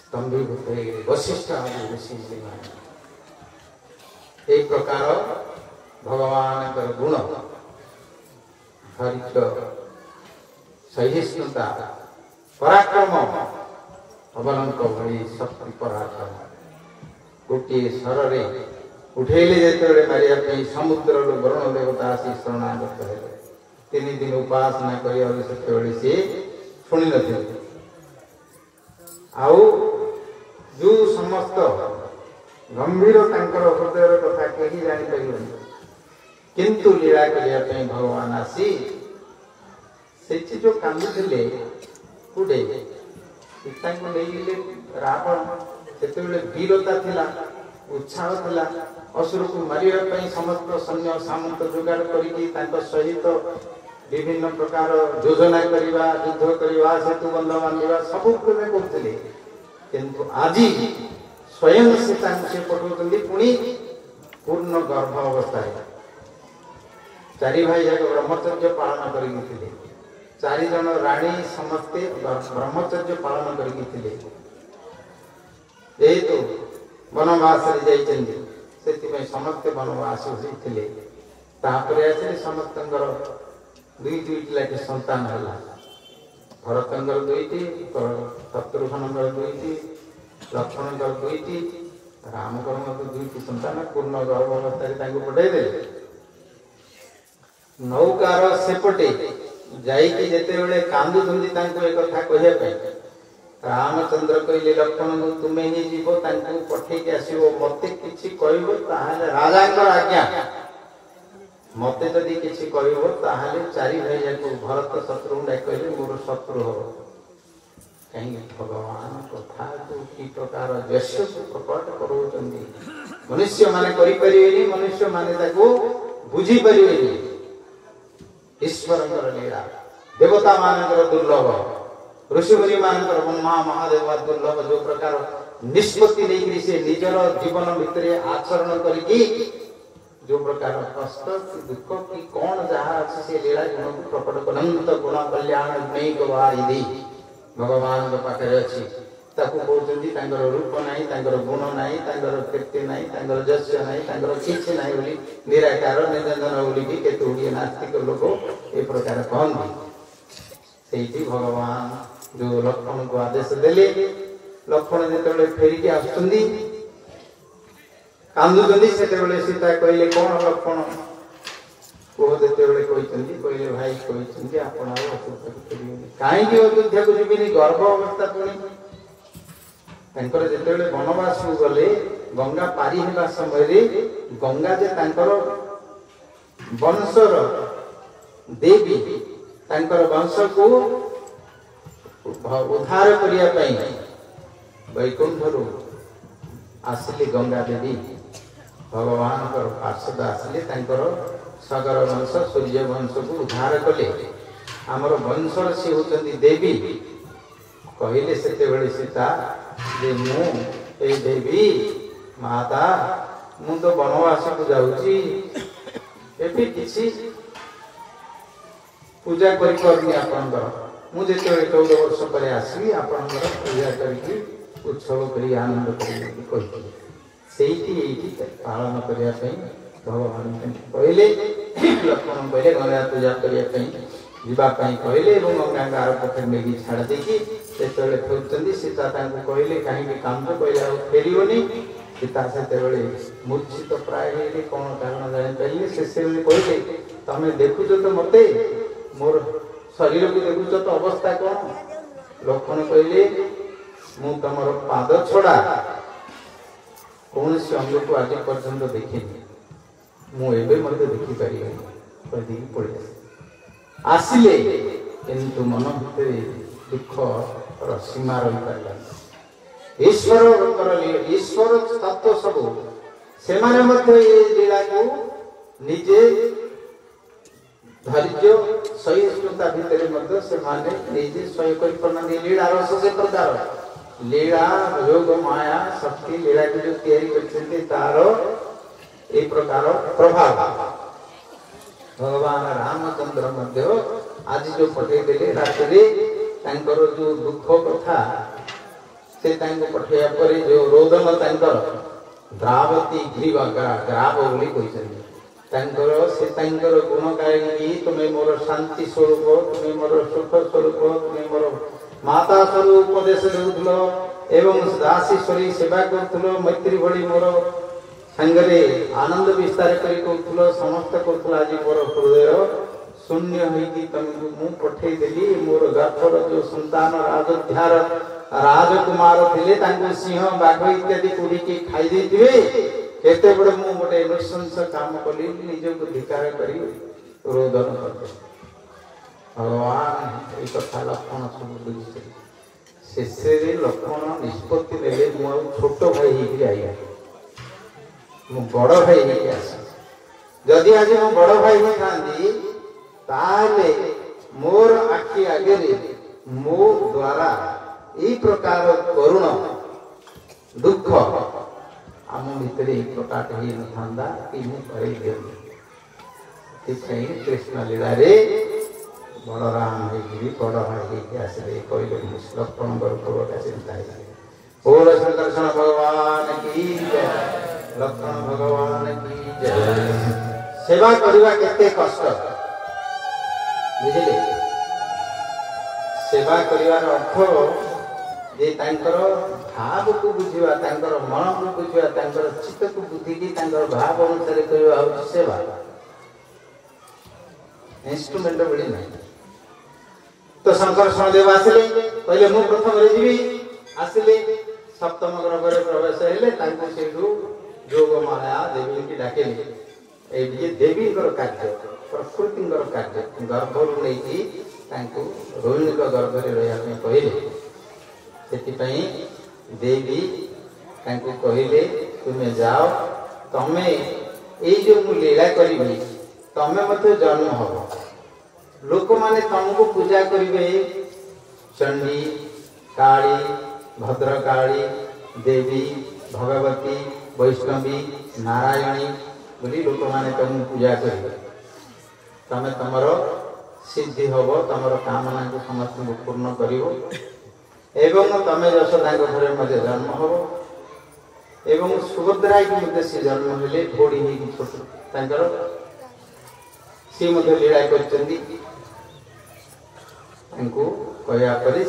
स्तंभीभूत वशिष्ठ आदि ऋषि एक प्रकार भगवान गुण धैर्य सहिष्णुता पराक्रम अवलंक भली शक्ति पराक्रम गोटे स्वर उठेले जो मारिया समुद्र वरुण देवता आसी शरणागत है 3 दिन उपासना कर सी शुणी न जो समस्त गंभीर हृदय कथा कहीं जापर किंतु लीला करने भगवान आसी से जो कांदुले कूटे सीता को नहीं रावण से वीरता थिला उत्साह थिला असुर को मारिया समस्त सैन्य सामंत जोगाड़ कर सहित विभिन्न प्रकार योजना करवा युद्ध करवा सेतु बंध बांधा सब करते किंतु आज स्वयं सीता से पठाऊँ पुणी पूर्ण गर्भ अवस्था 4 भाई जाक ब्रह्मचर्य पालन करते 4 जन राणी समस्ते ब्रह्मचर्य पालन करते तो वनवास से समस्ते वनवास होते आसे समस्त 2 लाख संतान है भरतर 2टी शत्रुघ्न 2टी लक्ष्मण 2टी रामकर 2टी संतान पूर्ण गर्भावस्था पठाइदे नौकार सेपटे जाते कांदुं कथा कहवाई रामचंद्र कहले लक्ष्मण तुम्हें ही जीव पठे आसो मत कि राजा आज्ञा मत जदि किसी कह 4 भाई जाक भरत शत्रु कहले मोर शत्रु हम कहीं भगवान कथा कि प्रकार यश प्रकट कर मनुष्य माने मनुष्य माने बुझी पारे ईश्वर लीला देवता मानकर दुर्लभ ऋषिमुनि मानकर ब्रह्मा महादेव दुर्लभ जो प्रकार निष्पत्ति नहीं से निजर जीवन भितर आचरण करके जो प्रकार कष्ट कि दुख कि कौन जहाँ अच्छे से लीला गुण को प्रकट अनंत गुण कल्याण भगवान पाखे अच्छी ताकू कहते तांकर रूप नहीं, तांकर गुण नहीं, तांकर कीर्ति नहीं, तांकर जस्य नहीं, तांकर किछि नहीं बोली निराकार निरंजन बोली कि केते गुड़िए नास्तिक लोक ए प्रकार कहती। सेठी भगवान जो लक्ष्मण को आदेश देले, लक्ष्मण जेतेबेले फेरिकी आसुचंदी कांदुचंदी सेतेबेले सीता कहले कौन लक्ष्मण को जेतेबेले कहचंदी कहले भाई कहचंदी आपण आ अयोध्या को फेरिबेनी काहे कि अयोध्या को जीबेनी गर्भ अवस्था पुणी तांकर जेतेबेले वनवास को गले गंगा पारी हेबा समय रे गंगा जे तांकर वंशर देवी तांकर वंश को उद्धार करिया पई वैकुंठरू आसिले गंगा देवी भगवान पार्षद आसिले तांकर सागर वंश सूर्य वंश को उद्धार कले आमर वंशर से होचंदी देवी कहले सेते बेले सीता जे मु ए देवी माता मु तो वनवास को जाउची एबी किछि पूजा करि करनी आपनकर मु जेते 14 वर्ष पर आसी आपनकर पूजा करी उत्सव करी आनंद करी कहती सेठी एठी पालन करिया पई भगवान कहले लक्ष्मण कहले गंगा पूजा करिया पई जीवा पई कहले एवं गंगा आर पथे मेगी छाड़ देकी सेतले फेउचंदी सीता तांको कहले काहे के काम तो कहले आ फेरियोनी सीता सेतेबेले मूर्छित प्राय हेले कोन कारण जाने पहिले से कहले तमे देखुछ तो मते मोर शरीर को देखुछ तो अवस्था कोन लक्ष्मण कहले मु तमर पाद छड़ा कौन से अंग को आज पर्यंत देखिनी मु एबे मते देखि परियो कदी पड़े आसिले किंतु मन भितर दुख सीमा रही पारला ईश्वर तत्व सब से लीला को निजे धैर्य सहिष्णुता भितर से निजे स्वयं कल्पना लीला रस से प्रकार लीला योग माया शक्ति लीला को जो तैयारी करते तार ए प्रकार प्रभाव भगवान रामचंद्र मध्य आज जो पठे देले रात्रि तांकर जो दुख कथा से तांको पठेया पर जो रोदन तांकर द्रावती ग्रीवा ग्राव बोली कहिसथि तांकर से तांकर गुण गायकी तुमे मोर शांति स्वरूप तुमे मोर सुख स्वरूप तुमे मोर माता स्वरूप उपदेश देउथलो एवं दासीश्वरी सेवा करथलो मैत्री भली मोर संगरे आनंद विस्तार करी करथलो समस्त करथलो आज मोर हृदय शून्य होई कि तुमको मु पठे देली मोर गर्भर जो संतान राजोद्धार राजकुमार थिले तांको सिंह बाघ इत्यादि कुड़ी के खाई देथिबे केते बड़ मु गोटे नृशंस काम कली निज को धिकार करी रोदन करते भगवान ए कथा लक्ष्मण सब बुझिते शेषे लक्ष्मण निष्पत्ति नेले मु छोट भाई ही आइया मु बड़ भाई ही आस जदि आज मु बड़ भाई ही थांदी ताले मोर आखि आगे मो द्वारा ई प्रकार करुण दुख आम भितर प्रकट ही न था कि कृष्ण लीला रे बलराम बड़ भाई आसले कहले लक्ष्मण पूर्वक चिंता बोल संकर्षण भगवान की जय लक्ष्मण भगवान की जय सेवा करवा केते कष्ट बुझिले सेवा करिवार अर्थ जे तांकर भाव को बुझिवा तांकर मन को बुझिवा तांकर चित्त को बुद्धि की तांकर भाव अनुसार करिवा हो सेवा इंस्ट्रूमेंट बड़ी नहीं तो शंकरषण देव आसिले पहले मु प्रथम रे जीवी आसिले सप्तम ग्रह रे प्रवेश हेले तांको सेठू जोग माया देवी की डाकेली ए देवी कार्य प्रकृति कार्य गर्भर नहीं तांको रोहिणी गर्भ रे रहिया कहले सेतिपई देवी तांको कहले तुमे जाओ तमे ए जो मु लीला करिबी तमे मते जन्म हो लोक माने तुमको पूजा करिवे चंडी काली भद्रकाली देवी भगवती वैष्णवी नारायणी बोली लोक माने तुम पूजा करिवे तमे तमरो सिद्धि होबो तमरो कामना को समस्त पूर्ण करिवो एवं तमे यशोदा घरे मध्य जन्म हम एवं सुभद्रा की सी जन्म हेले घोड़ी छोट सी लीला कर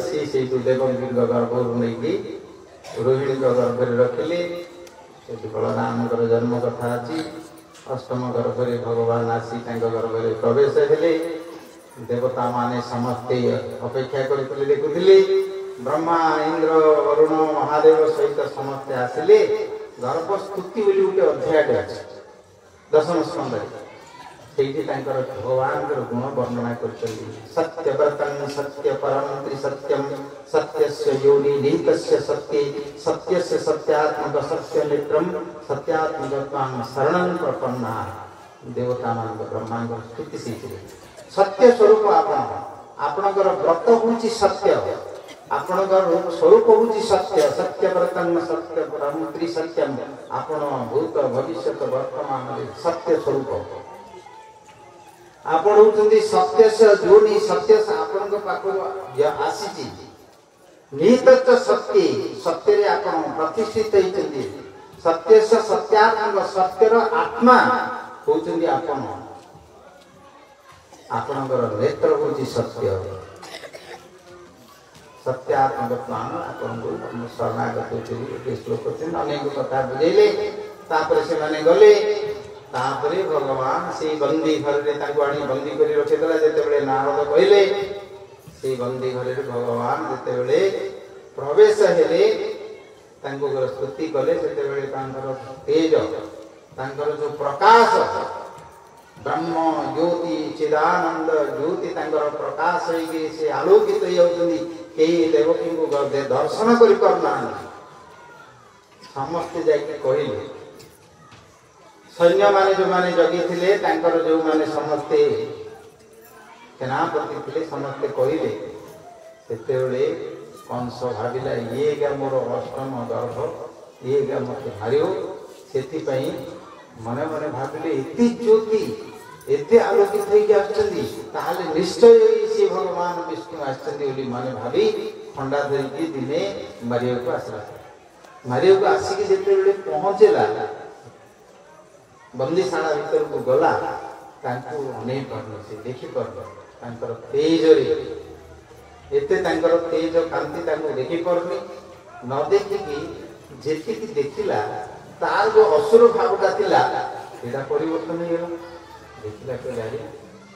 सी देवकी गर्भ नहीं रोहिणी गर्भ रखिले बलराम जन्म कथा अच्छी अष्टम गर्भ भगवान आसी गर्भ प्रवेश हेले देवता माने समस्ते अपेक्षा करते देखुले ब्रह्मा इंद्र वरुण महादेव सहित समस्ते आसिले गर्भस्तुति बोली गोटे अध्याय अच्छे दशम स्कंद भगवान गुण वर्णना कर सत्यव्रतं सत्य परम त्रिसत्यम सत्यस्य योनि निहितस्य सत्ये सत्यस्य सत्यात्मक सत्य नेत्रम सत्यात्मकत्वां शरणं प्रपन्ना देवता मान ब्रह्मा स्तुति सीखिले सत्य स्वरूप आपणकर व्रत हूँ सत्य आपणकर स्वरूप हूँ सत्य सत्यव्रतं सत्य परम त्रिसत्यम आपण भूत भविष्य वर्तमान सत्य स्वरूप आपण होती सत्य से जोनी सत्य से आपण आसी निहित सत्य सत्य आपण प्रतिष्ठित होती सत्य से सत्यात्मक सत्यर आत्मा होती आपण आपणकर नेत्र हूँ सत्य सत्यात्मक आपको शरणागत होती श्लोक अनेक कथा बुझेले से गले भगवान से बंदी घर आनी बंदी कर रखीदेला जिते नारद कहले से बंदी घर भगवान जिते प्रवेश हेले स्तुति कले तेज जो प्रकाश ब्रह्म ज्योति चिदानंद ज्योति प्रकाश से आलोकित होती कई देवकी को दर्शन कर समस्ते जाके कहले सैन्य माने जो माने जगी थे जो माने समस्ते सेनापति थे समस्ते कहले से कंस भाविला ये क्या मोर अष्टम गर्भ ये क्या मत मार से मने मने भाविले एति ज्योति एते आलोकित होकर निश्चय सी भगवान विष्णु आसली माने भावी खंडा धरिकी दिने मारिया को आसला मारिया को आसिक जिते पहुँचला बंदीशाला भीतर को गला अनै पार देखी पार तेज एते तेज कांति देखी पारनी न देखिकी जी देखला तार जो असुर भावटा थिला एटा परिवर्तन हो देखला गाड़ी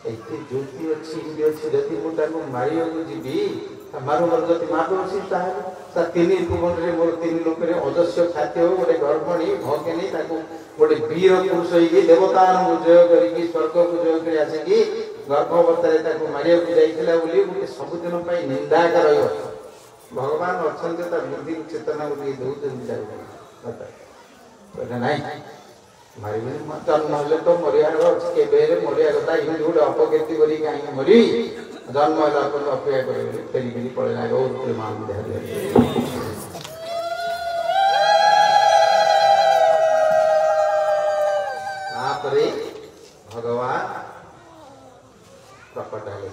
एते ज्योति अच्छी जदि मुझे मारिया को जीवी मारू मर जब मार्दसी तीन भुवन मोर तीन लोक अजस्र खाद्य हो गोटे गर्भणी भगिनी गोटे वीर पुरुष हो देवता जय कर स्वर्ग को जय कर आसिकी गर्भवत्ता मारिया जाइला गोटे सबुदिन निंदाकार भगवान अच्छा बुद्धि चेतना गोटे दौरान नाई मारे जन्म हेले तो मरिया मरिया कथा इमें गोटे अपकीर्ति करी मरी जन्म है अपेक्षा कर फेरिकी पड़ेगा मान भगवान प्रकट है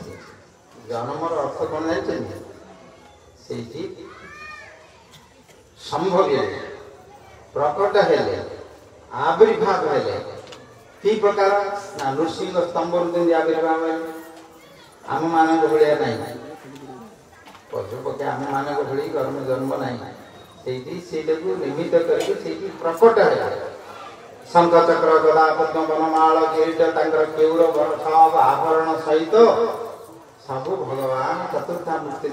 जन्मर अर्थ कौन जानते संभव प्रकट हेले आविर्भाव हेले कि प्रकार ना नृसिंह स्तंभ आविर्भाव है आम मान भाया ना पशुपक्षी आम मान भाई कर्म जन्म ना निमित्त करके प्रकट है शंख चक्र गदा पद्म वनमाल किरीट केउर सब आवरण सहित सब भगवान चतुर्था मूर्ति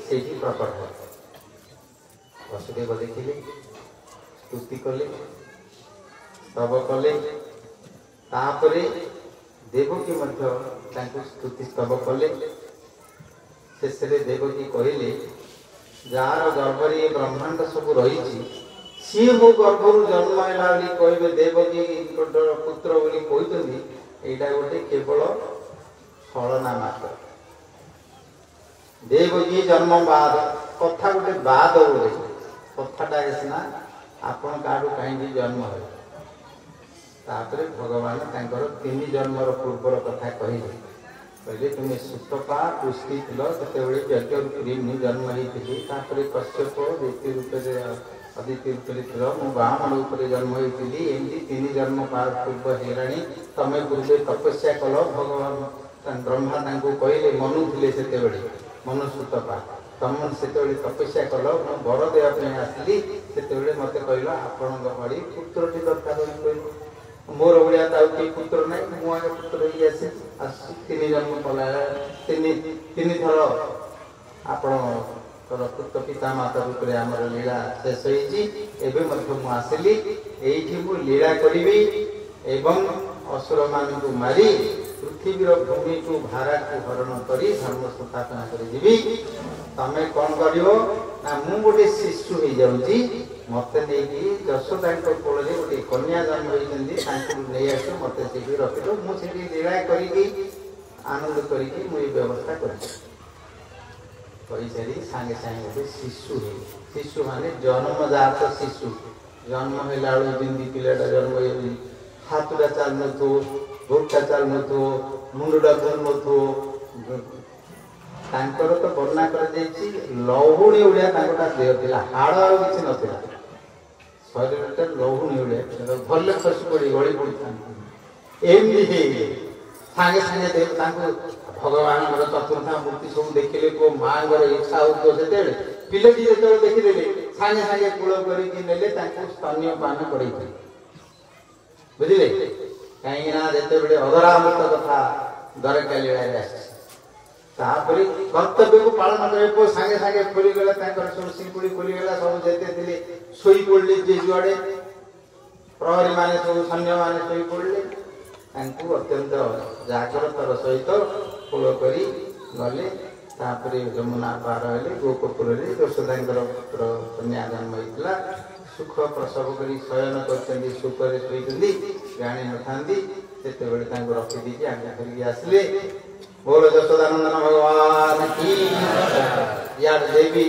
से प्रकट है वसुदेव देखिले स्तुति कले स्तव कले तापरे देवकी स्तुति स्तव कले शेष देवकी कहले जार गर्भरे ब्रह्मांड सब रही सी मो गर्भर जन्म है कहे देवकी पुत्र बोली कहते यहाँ गोटे केवल छलना मात्र देवकी जन्म बाद कथा गोटे बाद बोले कथाटा सीना आपण कारू कहीं जन्म है तापर भगवान तीन जन्मर पूर्वर कथा कहले कहले तुम्हें सुतपा पुष्टि से यज्ञ मुझे जन्म होती कश्यप दैत्य रूप से अदिति रूप मु ब्राह्मण रूप जन्म होती एमती 3 जन्म पूर्व है तमें पूर्वे तपस्या कल भगवान ब्रह्मा कहले मनु थे से मनु सुतपा तुम से तपस्या कल मु वर देवाई आसली से मत कहल आपण भली पुत्रटी दरकार मोर भाया तो कई पुत्र ना मुझे पुत्र ही आसी 3 जन्म कला 3 थर आपणकर पुत्र पिता माता रूप में आमर लीला शेष हो आसली ये लीला करी एवं असुर मान को मारी पृथ्वीर भूमि को भारा को हरण कर धर्म स्थापना करी तमें कौन कर मु गोटे शिशु हो जाऊँगी मत नहीं यशोदा कोल गोटे कन्या जन्म होती नहीं आस मत से रखिद मुझे लीला करी आनंद करी व्यवस्था कर सारी सांगे सांगे गोटे शिशु है शिशु माने जन्मजात शिशु जन्म है जमी पिलाटा जन्म हो हाथटा चल नो गोटा चल नो मुंडा धर नो तो वर्णा कर लहुणी भाया देह था हाड़ आ कि नाला शरीर लहुणी भाया भले खसी पड़ी गली पड़ी एमती सागे सागे भगवान चतुर्था मूर्ति सब देखिले को माँ इच्छा हो पिलाटी जो देखीदे सागे सागे कूल कर स्तन्य पान पड़े बुझे कहीं जिते अधरामृत कथा द्वारका लीला तापर कर्तव्य को पालन कर सागे सागे खोलीगला सब सिंकुड़ी खोलीगला सब जेते शोई पड़े जे जुआड़े प्रहरी माने सब सैन्य माने शोई पड़े अत्यंत जागरतर सहित कूल कर गले यमुना पार हेले गोकपुर यशोदा कन्या जन्म होता सुख प्रसव कर शयन कर सुखरे शोई जानी न था से रखीदी आज्ञा कर आसले बोलो यशोदानंदन भगवान की यार देवी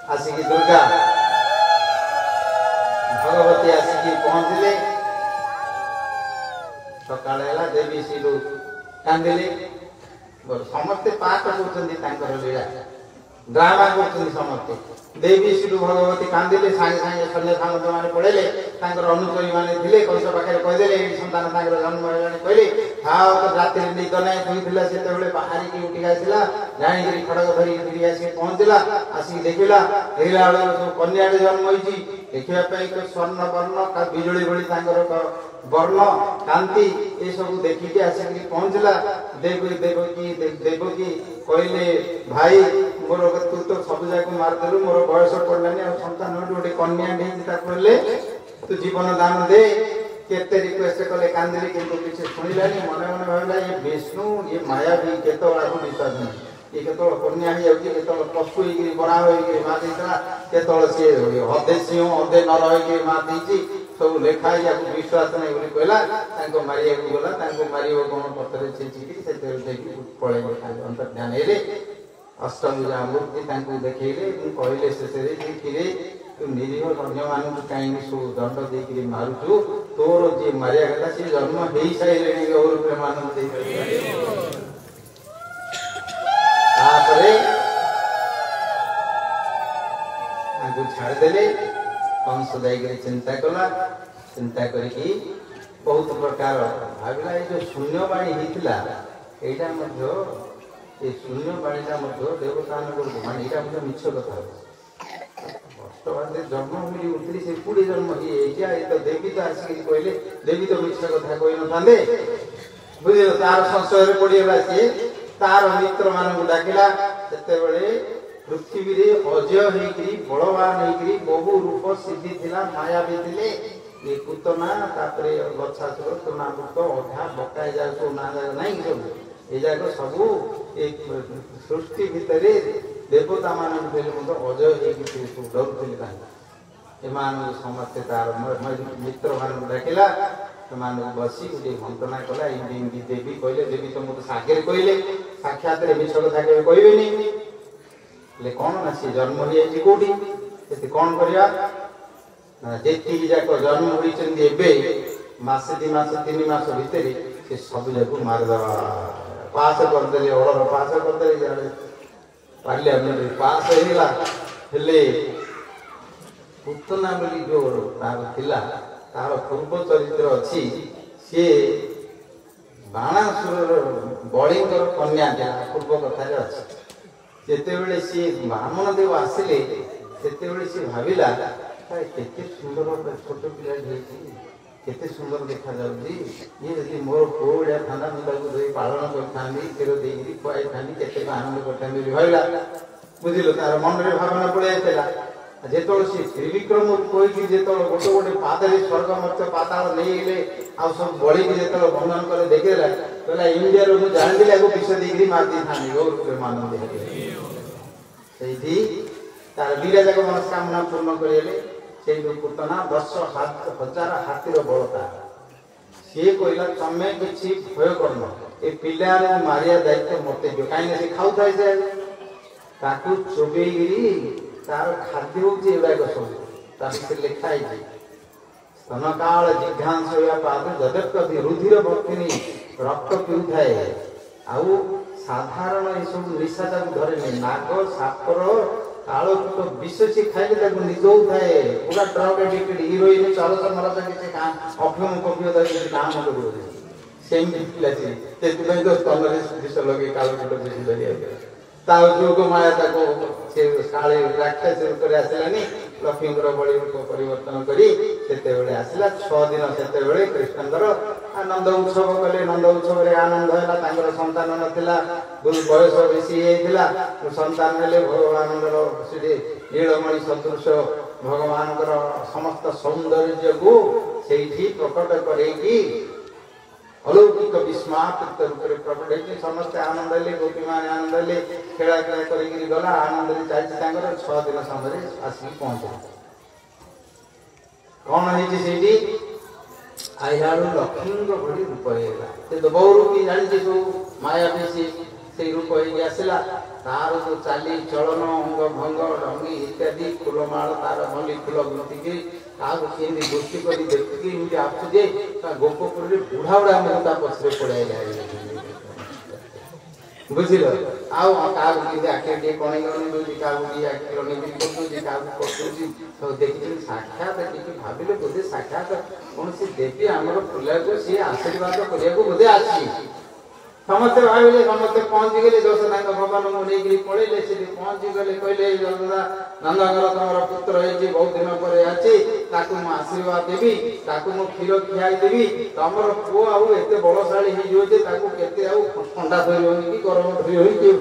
आसिकी दुर्गा भगवती आसिकी पहुंचले सकाल देवी सीधु कांदिले समस्ते पाठ कर लीला ड्रामा कर समस्ते देवी सीधु भगवती कांदिले सागे सागे सैन्य सामंत मैंने पढ़ेले अनुचरी मैंने कंस पाखे कहीदे सन्तान जन्म है कहले खाओ तो राति निद ना शुईला से बाहर उठिक आसला जाणी खड़ग धरिक आसिक पहुँचला आसिक देखला देखला बेल सब कन्या जन्म होती देखापी स्वर्ण वर्ण बिजुड़ी भली वर्ण कांति ये सब देखिए आसिक पहुँचला देवकी कहले भाई मोर तू तो सब जाक मारदेलु मोर बयस पड़लानी सन्तान गोटे कन्या तू जीवन दान दे केते रिक्वेस्ट कले कांदिली किंतु किसी शुणिलानी मन मन भावला ये विष्णु ये माया भी केत विश्वास नहीं ये केत कन्या हो जाए पशु हो बड़ा हो माँ देता केत सी अधे सिंह अधे नर हो माँ दी सब लेखाई या विश्वास नहीं बोली कहला मारिया गला मार कौन पत्र छेचिकी पड़े अंतर्ध्यान हेले अष्टभुजा मूर्ति देखले कहले शेष तू निरीह अन्य मान कहीं सब दंड देकर मारुचु तोर जी मारिया कथा सी जन्म हो सारे और मान छाड़देले कंस जाकर चिंता कला चिंता करके बहुत प्रकार भावला ये जो शून्यवाणी होता ये शून्यवाणीटा देवता माने यहाँ मिछ कथा वर्तमान जन्म मिली उठली से पूरी जन्म ये तो देवी तो आसिक कहले देवी तो मिछ कथा कही न बुझे तार संशय पड़गला सी तार मित्र मान डाकिला से पृथ्वी रे अजय होकरी बलवान होकरी बहु रूप सिद्धि थिला माया भी थिले ये पुतना तापरे गछासुर सोनापुत अधा बकाई जा सब ना जाग नहीं सब ये जाक सब एक सृष्टि भितर देवता मान अजय होकर डरुले एमान समस्ते तार मित्र मान डाकिला से बसी गोटे मंत्रणा कला एमती देवी कहले देवी तो मुझे सागे कहले साक्षात मिछ कथा के कहबेनी ले कौन ना सी जन्म हो कौटी कौन करवा जी जाक जन्म होते मसे 2 मास 3 मास भितर से सब जाक मारदे पास करदेली ओडर पास करदेली जाने पार्लियामेंट पास हेला हेले पुतना बोली जो तार थिला तार पूर्व चरित्र अच्छी सी बाणासुर बलिंगर कन्या पूर्व कथार अच्छी जितेबले सी ब्राह्मण देव आसिले सेतेबले सी भाविला केते सुंदर छोट पिला केते सुंदर देखा जाउची ये यदि मोर कोड़ा थाना मुझे धोई पालन करथांदी क्षीर देई खुआई थांदी केते आनंद करथांदी भाविला बुझिलो तार मन रे भावना पड़े आइतला जेतोल से त्रिविक्रम कोई कि जेतोल गोटे गोटे पादरे स्वर्ग मर्त्य पाताल नेइले आ सब बळी कि जेतोल वर्णन करे देखेला कहला इंडिया रो मु जान दिला को विष डिग्री मार दी थानी और प्रेमानंद हे सेठी तार बीरा जग मनस्कामना पूर्ण करेले सेई पुतना 10,000 हाथीर बलता सी कहला तमे किछि भय करनो ए पिला रे मारिया दायित्व मते जो काई से खाउ थाई से ताकू चोबेगिरी तार खाद्य होची एवढा सब ताकि लिखा है स्तनकाल जिघांस या पाद जगत कभी रुधिर भक्तिनी रक्त पिउथाए आउ साधारण ए सब निशा ताकू धरे नै नाग सापर कालो तो विशेष खाइले ताकू निजौ थाए पूरा ड्रग एडिक्टेड हीरोइन चरस मरस के काम अफिम कॉफी धरि काम करू सेम पिलाची ते तुई तो स्तन रे विष लगे कालो तो विष धरि ता जोग माया ताको से काले राक्षस रूप रे आसलानी लक्ष्मीकर बड़ी रूप परिवर्तन करी सेते बेले आसला 6 दिन सेते बेले कृष्णकर आनंद उत्सव कले नंद उत्सव रे आनंद हैला तांगर संतान नथिला गुरु बयस बेसी हेतिला संतान हेले भगवानकर सिधे नीलमणि सदृश भगवानकर समस्त सौंदर्य को सेठी प्रकट करे की अलौकिक विस्मात रूप में प्रकट है समस्त आनंद ले गोपी मान आनंद ले खेला खेला करी गला आनंद रे चाहि तांगर 6 दिन समय आसी पहुंचा कौन है सेठी आइहाड़ू लक्ष्मी भली रूप हैला से तो बहु रूपी जानि जे सो माया बेसी से रूप है आसला तार जो चाली चलन अंग भंग रंगी इत्यादि फूलमाल तार मल्ली फूल गुंती के काग केंदी गोष्ठी करी देखि इनके आपसे जे गोपपुर रे बुढ़ा बुढ़ा मता पछरे पड़ाई जाई बुझिलो आउ काग के आके के कोणी कोणी जो काग की आके लोनी भी को जो काग को तो देखि साक्षात कि भाबिले बोधे साक्षात कोन से देवी हमर फुला को से आशीर्वाद करिया को बोधे आसी समस्त भाविले समस्त पहुंच गले दोसना भगवान मुनि गिरी पड़ेले से पहुंच गले कहले दादा नंदगर तमर पुत्र है जे बहुत दिन पर आछि ताकू म आशीर्वाद देबी ताकू म खीर खियाई देबी तमर पो आउ एते बलशाली ही जो जे ताकू केते आउ ठंडा धरि होनी की गरम धरि होई कि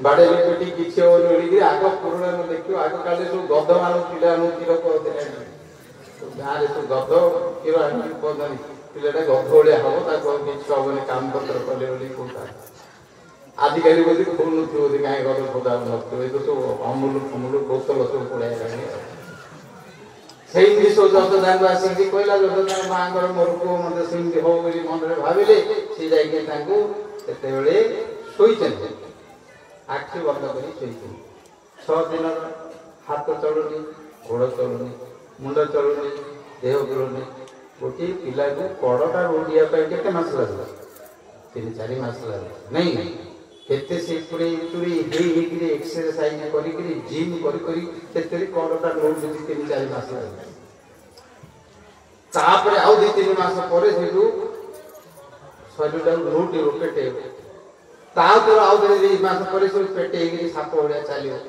बाडे पेटी किछ हो नडी कि आग पुरुणा न देखियो आग काले सब गध मान पिला नु खीर को देले गारे सब गध खीर आनी पदनी पिलेटा गधोड़िया हम ताको किछ होबने काम पत्र कले बोली कोता आजिकली बोली फूल नुथि बोली काहे गध खोदा नथि तो सब अमूल बोतल सब पड़ाय लागे सेही विषय जसदान आसी कहला जसदान मांगर मोर को मते सिंधी हो बोली मन रे भाबिले से जाई के ताको सेते बेले सोईचन आखि बंद करी सोईचन 6 दिन हाथ चलुनी गोड़ चलुनी मुंड चलुनी देह चलुनी गोटे पिला को कड़टा रोडिया केते मास लागला 3-4 मास लागला नहीं केते से पुरे चुरी हे एक्सरसाइज करी जिम करी सेते कड़टा रोड जे 3-4 मास लागला तापरे आउ 2-3 मास परे सेटू शरीरटा रोटी रोकेटे तापर आउ 2 मास परे से पेटे गिरी साप ओळिया चालियो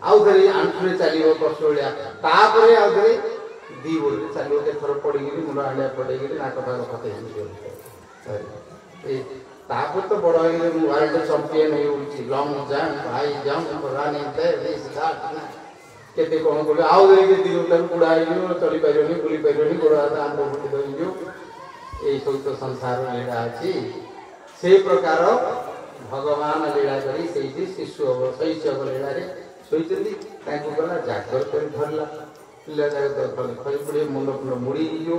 आउ धरी आंठुरे चालियो कष्ट ओळिया तापरे आउ धरी दी बोल चालू के थोर पड़ी गिरी मुंडा आलिया पड़ी गिरी नाक पाक फते ए तापर तो बड़ होई मु वर्ल्ड चैंपियन हे उची long jump high jump running ते स्टार्ट ना केते कोन बोले आउ दे के दिन तक उड़ाई जो चली पाइरोनी बुली पाइरोनी गोड़ा आंदो फुटी दई जो ए सब तो संसार लीला अछि से प्रकार भगवान लीला करी सेही शिशु शैशव लीला रे सोइतली ताकू गला जागर कर धरला पिला जाग तो खई पड़े मुंड मुंड मुड़ी जो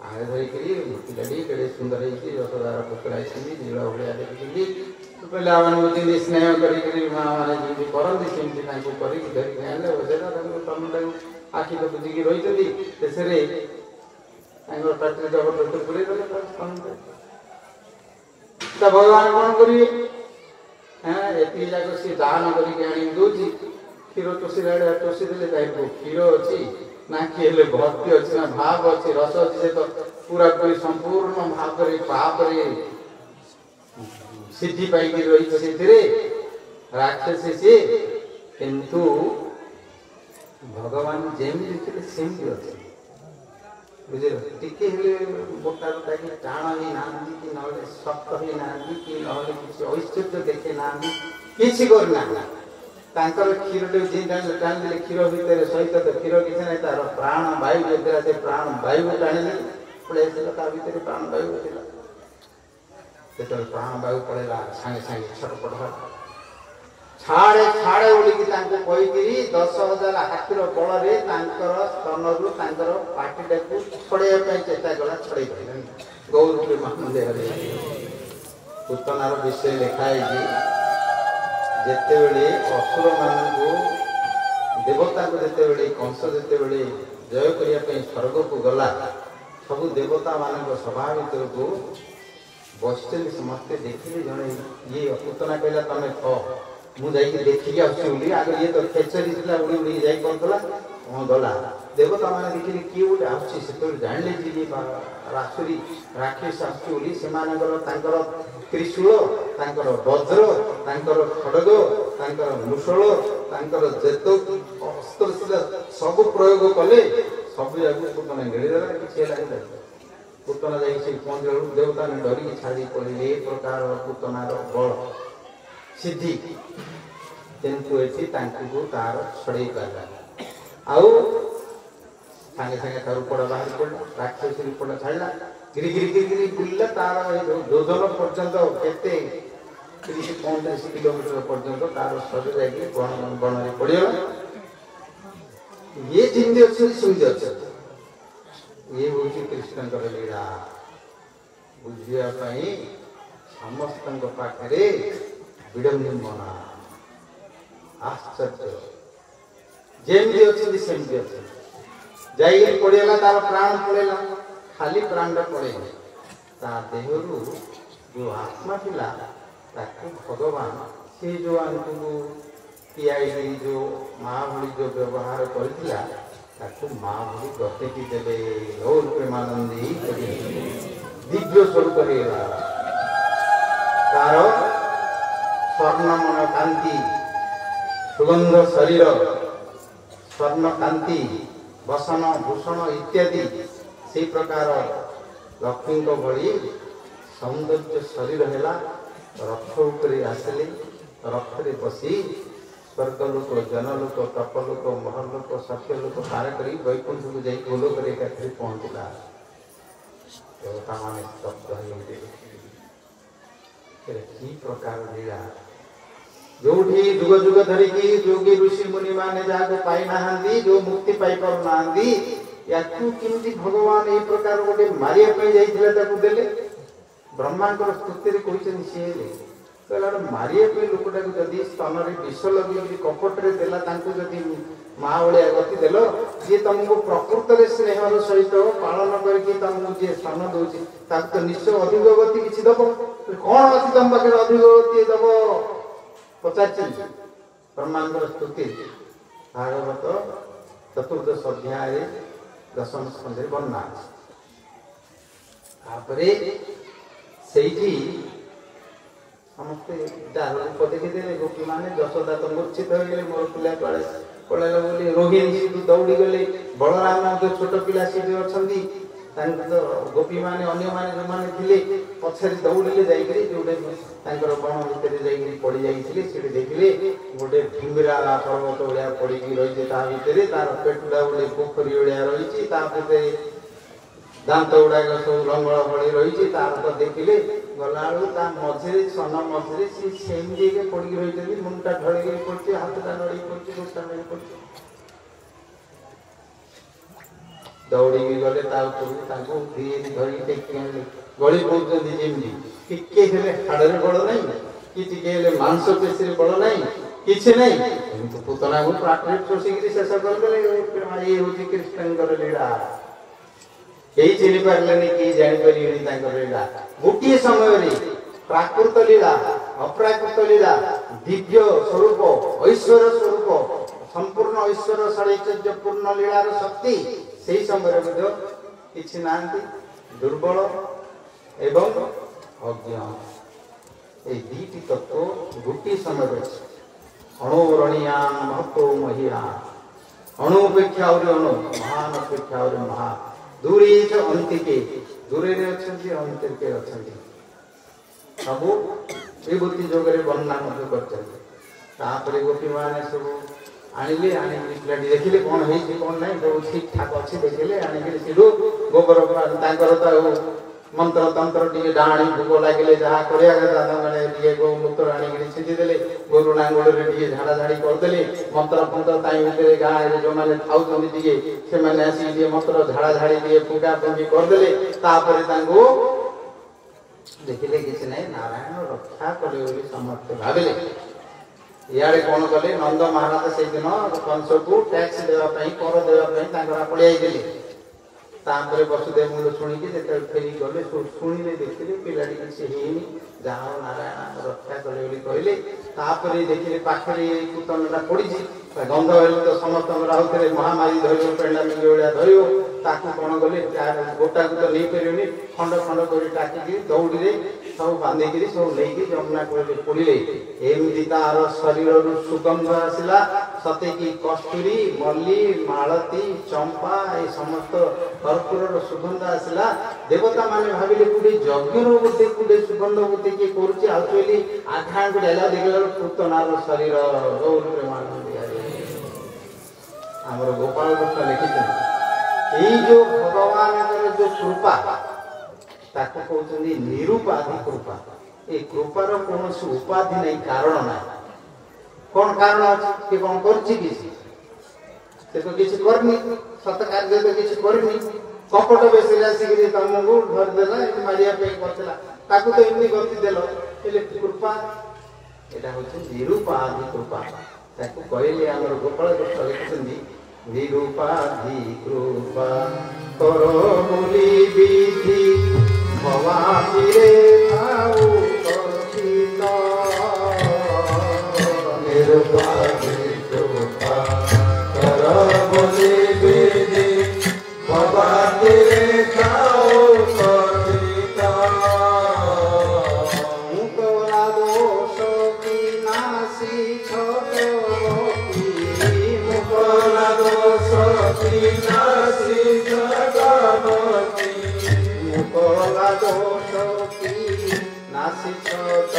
आगे धरी करी पिलाडी केडे सुंदर है यशोदार पुत्र आइछी नीला भलिया देखि पहले आवन मुझे स्नेह करी करी मां माने जी करंदी सेमती ताकू करी धरी आले ओजेरा ताकू टमटा आखि तो बुझी की रही जदी तेसरे तांगर पात्र जबर तो पुरे गले ता भगवान कोन करी हाँ एति जाक सी दान करके आनी दूची क्षीर टोसी आड़े टोसी देले जाइबो क्षीर अछि ना कि हेले भक्ति अछि ना भाव अछि रस अछि से तो पूरा पूरी संपूर्ण भाव करे पाप रे सिद्धि पाई की रही से तेरे राक्षस से किंतु भगवान जेमि लिखिले सेमि अछि बुझे टिके हेले बोटा बोटा की टाण ही नांदी कि नले शक्त ही नांदी कि नले किछि ऐश्वर्य देखे नांदी किछि करना तांकर क्षीर ले जे टाण ले क्षीर भीतर सहित तो क्षीर किछि नै तार प्राण वायु जेतरा से प्राण वायु टाणले पळे से ता भीतर प्राण वायु थिला सेतल प्राण वायु पळेला संगे संगे छटपट छाड़े छाड़े उड़ी तांको कहिदिरी 10,000 हाथीर बल रे तांकर स्तनरु तांकर पाटिटा को छड़े पे चेष्टा कला छड़े गले गौर रूपे मानले हरे पुतनार विषय लिखाई जी जेते बेले असुर मानकु देवता को जेते बेले कंस जेते बेले जय करिया पे स्वर्ग को गला सब देवता मानक सभा भीतर को बसचली समस्त देखिले जणे ये पुतना कहला तमे ख मु जाई के देखि के आछी उली आगे ये तो खेचरी दिला उड़ी उड़ी जाई कोनतला ओ गला देवता माने देखि कि उडी आछी से तो जानले जी रासुरी राक्षस आछी उली से मानकर तांकर त्रिशूल तांकर वज्र तांकर खड्ग तांकर मुषल तांकर जेतो अस्त्र से सब प्रयोग कले सब जाको पुतना गेली देला कि लागला पुतना जाई से पहुंचल देवता ने डरी छाड़ी पड़े ए प्रकार पुतनार बल सिद्धि किंतु एथि तांको तार छड़े पाला आउ संगे संगे तार ऊपर बाहर पड़ला राक्षस ऊपर छाड़ला गिरी गिरी गिरी गिरी बुल्ला तार दोजन पर्यंत केते 30-35 किलोमीटर पर्यंत तार शरीर जाके बन रे पड़ियो ये जिंदे अछि सुंदर अछि ये होची कृष्ण कर लीला बुझिया पई समस्तन पाखरे विडंबना आश्चर्य जेमि अछि सेमि अछि जाई पड़ेला तार प्राण पड़ेला खाली प्राण पड़े ता देहरु जो आत्मा थिला ताकु भगवान से जो आंतु पियाई जो मां भली जो व्यवहार करथिला ताकु मां भली गति की देबे और प्रेमानंदी दिव्य स्वरूप हेला तार स्वर्णमय कांति सुगंध शरीर स्वर्ण कांति बसन भूषण इत्यादि से प्रकार लक्ष्मी को भली सौंदर्य शरीर हेला रथ उपरे आसले रथ रे बसी स्वर्ग लोक जनलोक तपलोक महलोक सत्यलोक पार करी वैकुंठ को जाई गोलोक रे एकाथरे पहुंचला देवता माने स्तब्ध होइले की प्रकार लीला जोठी जुग जुग धरिकी जोगी ऋषि मुनि माने जाको पाई नाहंदी जो मुक्ति पाई पर नाहंदी याकु किमती भगवान ए प्रकार गोटे मारिया पे जाइथिले ताकु देले ब्रह्मांकर स्तुति रे कहिसेन सिएले कहला मारिया पे लोकटा को जदी स्तन रे विष लगी कपट रे देला तांकु जदी मां ओळे गति देलो जे तुमको प्रकृत रे स्नेहर सहित पालन करके तुमको जे स्तन दोची ताक तो निश्चय अधिक गति किछि दबो कोन अछि तुम पाखे अधिक गति दबो पचाचिन ब्रह्मांकर स्तुति भागवत चतुर्दश अध्याय दशम स्कंदे वर्णना आपरे सेठी समस्ते दार रूप देखिदेले गोपी माने यशोदा तो मूर्छित हो गेले मोर पिला पळे पळेला बोली रोहिणी तू दौड़ी गले बलराम जो छोट पिला से अछंदी तांको तो गोपी माने अन्य माने जो माने थिले पछरे दौड़िले जाईकरी जोडे तांकर बण भितर जाईकरी पड़ी जाईथिले सेठी देखिले गोटे भीमरा पर्वत ओळिया पड़ीकी रहिছে ता भितरे तार पेटुडा ओळे पोखरी ओळिया रहिଛି ता पते दांत उड़ा सब लंगड़ भली रही तार तो देखिले गलालू ता मझे सन मझे सी सेमि के पड़ी रही मुंडा ढड़ी पड़े हाथटा नड़ी पड़े गोटा नड़ी पड़े दौड़ी गले धीरे धरी टेकी गली पड़ते जमी टिके हाड़ बड़ ना कि मांस पेशी बड़ ना किसी नहीं पुतना को पाटे चोषिकी शेष करदे ये हूँ कृष्ण लीला कई चिनी पारे कि जापर लीला गोटे समय प्राकृत लीला अप्राकृत लीला दिव्य स्वरूप ऐश्वर्य स्वरूप संपूर्ण ऐश्वर्य षडैश्वर्य पूर्ण लीलार शक्ति से समय किसी ना दुर्बल एवं अज्ञान ये दीटी तत्व गोटे समय अणुरणीया महत्व महिया अणुपेक्षा अणु महान अपेक्षा महा दूरे अंतिके दूरे अंतिके अच्छा सब विभूति जोगरे वर्णना कर गोपी मैंने सब आनिले पिलाटी देखिले कौन है कौन ना सब ठीक ठाक अच्छे देखिले आनिक गोबर तो मंत्र तंत्र टे डाणी भोग लगे जहाँ करें गोमूत्र आनिक छिंचीदे गोरु नांगोड़ टे झाड़ा झाड़ी करदे मंत्र फंत्र भितर गाँव में जो मैंने खाऊँ आसी मंत्र झाड़ा झाड़ी टे फुंका फुंकी करदे देखिले किसी ना नारायण रक्षा कले समस्त भाविले इे कौन कले नंद महाराज से दिन कंस को टैक्स देवाई कर देवाई पड़े तापर वसुदेव मुंड शुणिकी फेरी गले शुणिले देखिले पिलाटी किसी होनी जहाँ नारायण रक्षा कले कहले तापर देखिले पाखे पूतनटा पड़ी गंध हेल्ले तो समस्त राहुल महामारी धर पेंडा मिली भाया धर ताकू कौन गले गोटा को तो नहीं पारे खंड खंड कर टाकी दौड़ी सब बांधिकी सब नहीं जमुना पड़े एमती तार शरीर सुगंध आसला सते कि कस्तूरी मल्ली मालती चंपा ये समस्त कर्पूर सुगंध आसला देवता माने भाविले कूटे यज्ञ बोधे कूटे सुगंध बोधे किए करुच्ची आधा को डाला देखला पूतनार शरीर आमर गोपाल कृष्ण लिखित ये जो भगवान जो कृपा ताको कहते निरुपाधि कृपा ये कृपार कौन उपाधि नहीं कारण ना कौन कारण अच्छे कौन कर तो किसी करनी सत कार्य तो किसी करनी कपट बेस आसिक तुमको धरदेला मारिया करता तो एमती गति देल कृपा यहाँ हूँ निरुपाधि कृपा ताको कहले आमर गोपाल कृष्ण लिखिं निरुपाधि कृपा कर मुली विधि भवानी रे भाऊ कथित निरुपाधि कृपा कर मुली विधि भवानी रे भाऊ कथित मुकला दोष की नासी छत मुकला दोष की नासी जगमती मुकला दोष की नासी छत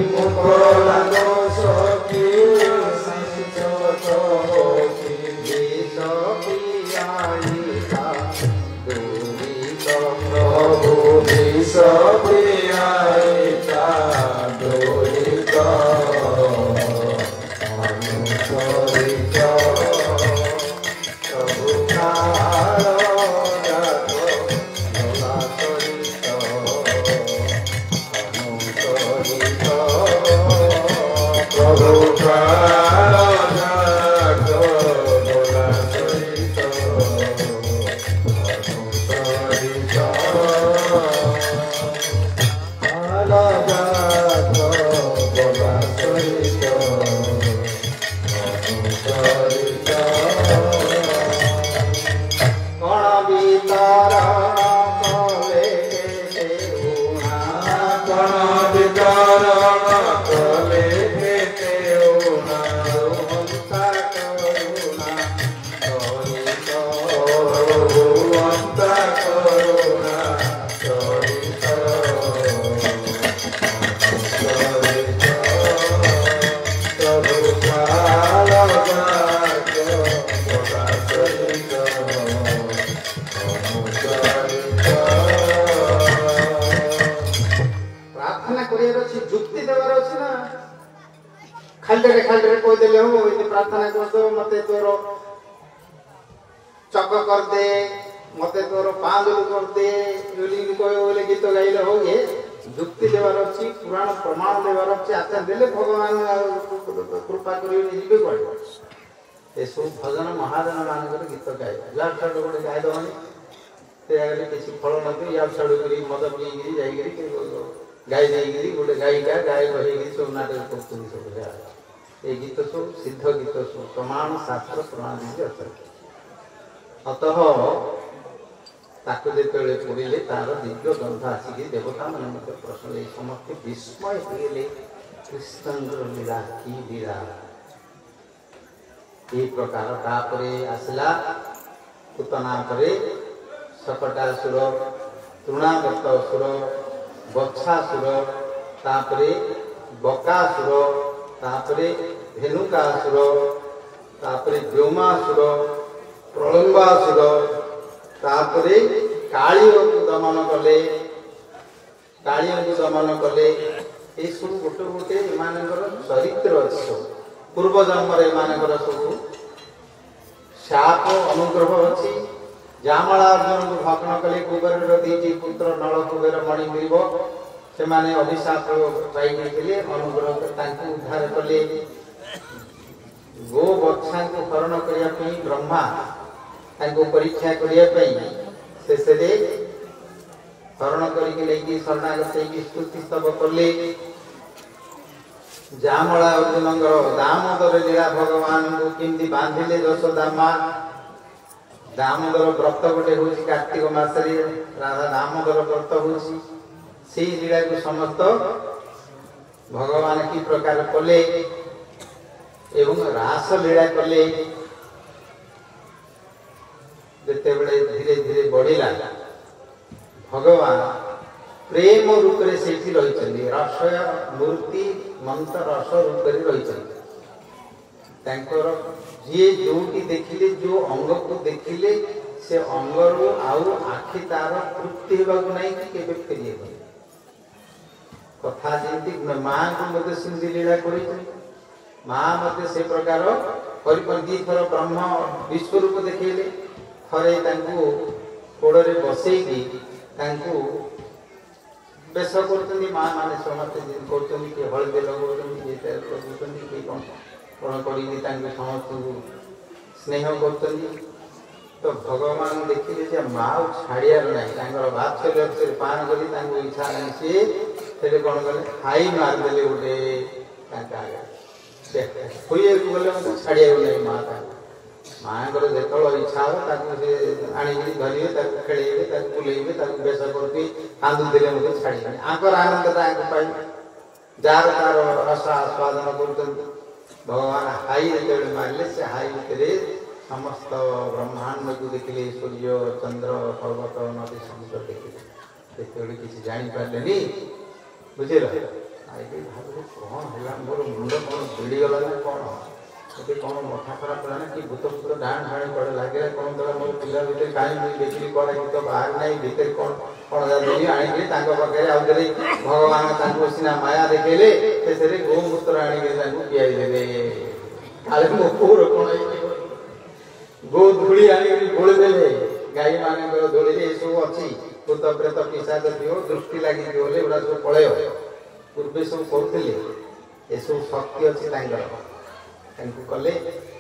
मुकला दोष की नासी छत विष प्रियायिता दूरित प्रभु विष प्रियायिता दूरित खाली कहदेले हो प्रार्थना कर दो मत तोर चक कर दे मत तोर पांदुल कर दे बोले गीत गाइले हो ये जुक्ति देवार अच्छी पुराण प्रमाण देवार अच्छी आचार देले भगवान कृपा करेंगे कह सब भजन महाजन मान गीत गाइबा या छाड़ गोटे गाईदेवानी किसी फल नदी या छाड़ मद पी जा गाई देगी गोटे गायिका गायक होगी सब नाटक कर सब ये गीत सब सिद्ध गीत सब प्रमाण शास्त्र प्रणाली अच्छा अतः ताको जेतबेले पढ़िले तार दिव्य गंध आसिक देवता मान प्रश्न समस्त विस्मय होइले कृष्णंकर लीला की लीला ये प्रकार तापरे आसला पुतना परे सकटासुर तृणादत्तासुर बत्सासुर तापरे बकासुर तापरे धेनुकासुर तापरे व्योमासुर प्रलंबासुर तापरे काली को दमन कले काली को दमन कले ये सब गोटे गोटे एमानकर चरित्र अच्छे पूर्व जन्म एमानकर सब शाप अनुग्रह अच्छी जामला अर्जुन को भक्षण कले कुबेर दीटी पुत्र नल कुबेर मणि मिल से माने अभिशाप पाई अनुग्रह उद्धार कले गो बत्सा को हरण करने ब्रह्मा परीक्षा करने शेष हरण करके शरणागत स्तुति स्तव कले जामला अर्जुन दामोदर लीला भगवान को किमती बांधिले यशोदामा दामोदर व्रत गोटे हूँ कार्तिक मासरे राधा दामोदर व्रत हूँ से लीला को समस्त भगवान की प्रकार कले एवं रास लीला कले जिते बड़े धीरे धीरे बढ़िला भगवान प्रेम रूप से रही रस मूर्ति मंत्र रस रूप रही जी जो देखिले जो अंग को देखिले से अंगर आउ आखि तार तृप्ति होगा नहीं कि फेरी कथा जमी माँ को मत सिंधी लीला कर माँ मत से प्रकार दी थर ब्रह्म विश्वरूप देखले थरे कोड़े बसईकी बेश कर माँ मैंने समस्त कर हलदी लगे कौन कर समस्त स्नेह कर तो भगवान देखिए माँ छाड़ियार ना बात्सल्य पान कर इच्छा नहीं सी कौन कले हाई मारदे गोटे हुए गले मतलब छाड़िया नहीं माँ माँ को जो इच्छा हो आणिक धरवे खेल बुलेबे बेश कर कांदुदे मतलब छाड़े आंकर आनंदता पाई जार तार रस आस्वादन कर भगवान हाई जो मारे से हाई भितर समस्त ब्रह्मांड को देखिले सूर्य चंद्र पर्वत नदी समुद्र देखिले किसी जापारे बुझे भाव कौन है मोर मुंड कौन भिड़गला ना कौन ये कौन मथा खराब कला ना कि भूत भूत डाण ढाणी कड़े लगे कौन दला मोर पिला भितर कहीं देखिली कौन गीत बाहर ना भितर कौन कौन जाती आणिक पाखे आउे भगवान सीना माया देखेले शेष गोमूत्र आणिक पियाईदे काले मो पुर कौन गो धूली आणिक गोलीदे गाई मान धूली सब अच्छी भूत प्रेत पिशाच दिव दृष्टि लगी एगुड़ा सब पलय पूर्वे सब करुले ये सब शक्ति अच्छी कले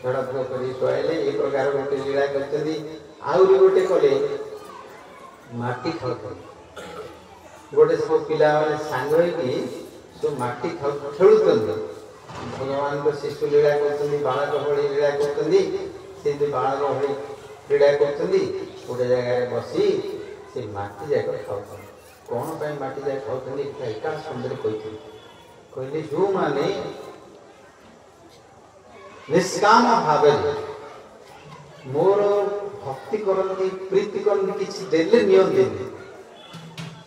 झड़ा फुक कर शुआले ये प्रकार गोटे लीला कर गोटे कले माटी खाऊ गोटे सब पिला मैंने सांग सब माटी खेलुं भगवान को शिशु लीला कर बालक भली लीला कर बालक भली क्रीड़ा कर गोटे जगह बसी से माटी जाक खाऊ कौन पर माटी जाए खाऊ एका सुंदर कहले जो माने निष्काम भाव मोर भक्ति करती प्रीति करती किसी देले नियंती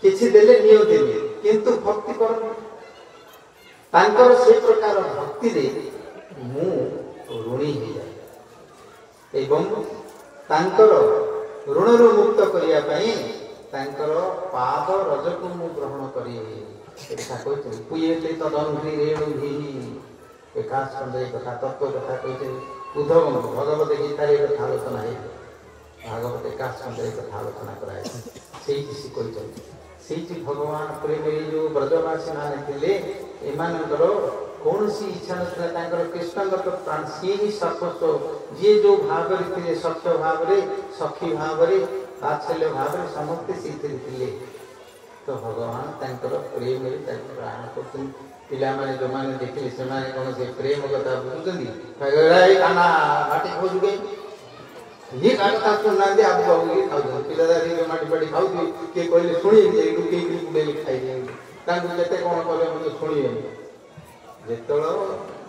किसी देले नियंती किंतु भक्ति कर से प्रकार भक्ति रे मु ऋणी हो जाए एवं तांकर ऋण मुक्त करने पाद रज को मु ग्रहण करी पुएते तदंघ्री रेणुभि एका संजय कथा तत्व कथा कहते उद्धव भगवत गीतार कथा आलोचना है भागवत एका संजय कथा आलोचना कराए से भगवान प्रेम जो ब्रजवासी माने एमानकर कौन सी इच्छा ना कृष्णगत प्राण सी ही सर्वस्व जी जो भाव थे सत्य भाव सखी भाव वात्सल्य भाव समस्ते से तो तो भगवान तांकर प्रेम प्राण कर पिलाने जो मैंने देखिए से कौन से प्रेम कथा बुझुँगी खाना माटी खोज गई ये कथा सुनना आप ये खाऊ पिला माटी पाटी खाऊ किए कहले शुणी लुकई गुड़े खाई केते कौन कले मतलब शुणे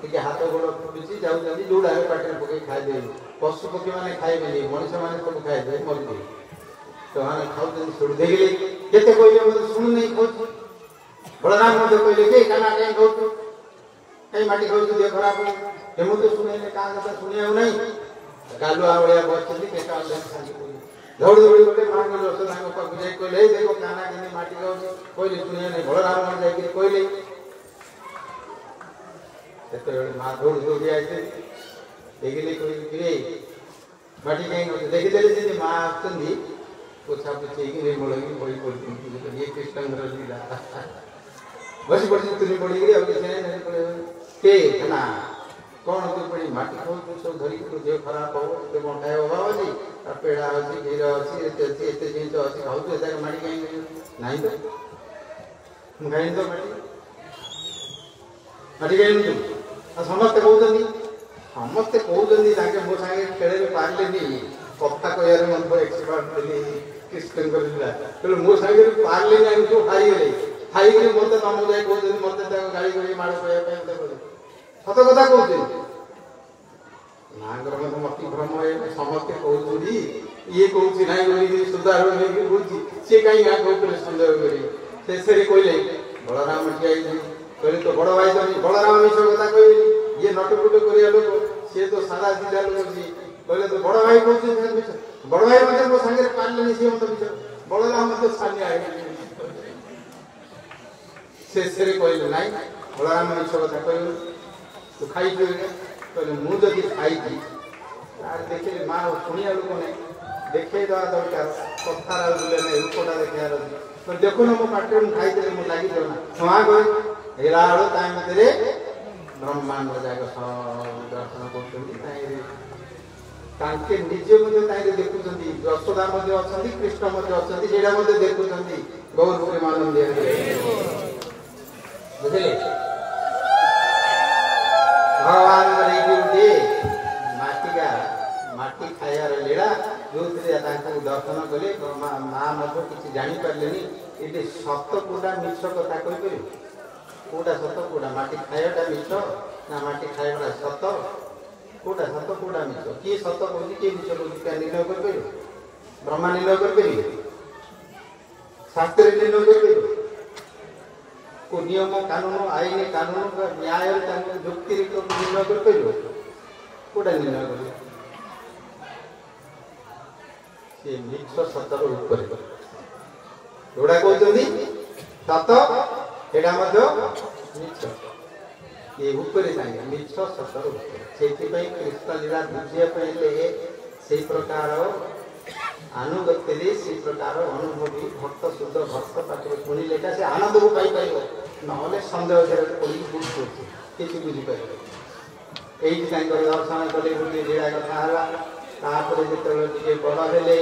जो हाथ गोड़ फुटुची जाऊँगी जोड़ा पाटे पकई खाईदे पशु पक्षी मैंने खाइबे मनीष मैंने सब खाइदे मरदे तो मैंने खाऊ शुणी देखिए केते कहले मतलब शुणु नहीं खाऊ बलराम कहले के खाना कहीं खाऊ कहीं माटी खाऊ देह खराब हो तो शुणे क्या कथा शुणा नहीं गालुआ भाया बस दौड़ दौड़ी गले माँ पाक जाए कहले देखो काना के माटी खाऊ कहले शुणा नहीं बलराम जाए कहले माँ दौड़ दौड़ी आई देखिले कहले माटी कहीं देखीदे माँ आसुँगी पोछा पोछे मूल बड़ी पड़ी ये कृष्ण लीला बस पड़ी तुम पड़ी के खाना कौन तू पड़ी माटी खाऊ तू सब धरिक तू देह खराब हो तो कौन खाए अभाव अच्छी पेड़ा अच्छी क्षीर अच्छी एत जिन अच्छी खाऊ माटी कहीं ना तो खाई तो माटी कहीं समस्ते कहते समस्ते कहते मो सागे खेल पारे कथा कह एक्सपर्ट कृष्ण कहले मो सागे पारे ना तू हारीगले हाईगले मत नम जाए कहते मत गाड़ी गाड़ी माड़ कहते सत कथा कहते नागर मत मती भ्रम समस्ते कहते ये कौन ना सुधार कौन सी कहीं कहते सुंदर शेष कहले बलराम ठिया कहले तो बड़ भाई तो बलराम मिश कथा कह ये नटपुट कर लोक सी तो सारा जिला लोक कहले तो बड़ भाई कहते बड़ भाई मतलब मो सागे पारे सी मत बलराम मतलब छानिया शेष कहले ना बलराम मिश कथा कह तू खाई कहले मुझे खाई देखिए माँ शुणिया लोक नहीं देखे दवा दरकार कथार बुले ना रूपटा देखार तो देखो ना मो पाटे खाई मुझे लगे ना हाँ कह हेरा भितर ब्रह्मांड जाक सब दर्शन करते निजे देखुं यशोदा अच्छा कृष्ण अच्छा देखुं गौर प्रेमानंद बुझे भगवान गोटे माटिका माटी खाइबार लीला जो दर्शन कले माँ किसी जापारे ये सत कौटा मिछ कथा कहीपर कौटा सत कौटा माटी खाइबाटा मिछ ना माटी खाइबाटा सत कौटा सत कौटा मिछ किए सत कौन किए मिछ कौन क्या निर्णय कर ब्रह्मा निर्णय कर शास्त्र निर्णय कर को नियम कानून आईन कानून न्याय जुक्ति निर्णय कर कौटा निर्णय कर मिछ सतर ऊपर जोड़ा कहते सत एटा मिछ ये ऊपर चाहिए मिछ सतर से कृष्ण लीला बुझापे से प्रकार आनुगत्य से प्रकार अनुभवी भक्त शुद्ध भक्त पाखे शुणिले से आनंद को पाइपर ना सन्देह पड़ी किसी बुझीपर ये दर्शन कले गोटे लीला कथा है जो बड़ हेले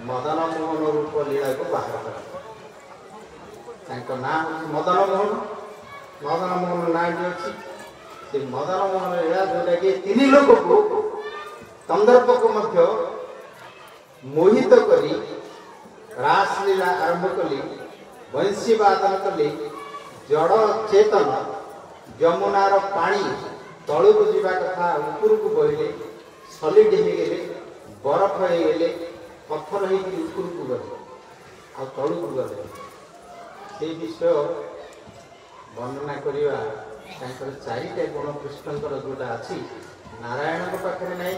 मदन मोहन रूप लीला को बाहर कर ना मदन मोहन ना भी अच्छी से मदन मोहन लीला जोटा कि तीन लोक को कंदर्प को मोहित करी रासलीला आरंभ कली बंशी वादन कली जड़ चेतन जमुनार पानी तलू को जीवा कथा ऊपर को बहिले सलिड हो गले बरफ हो गले पत्थर ऊपर को गले आ तलू को गले से विषय वर्णना करवा चारिटा गुण कृष्णकर जोटा अच्छी नारायण पाखे ना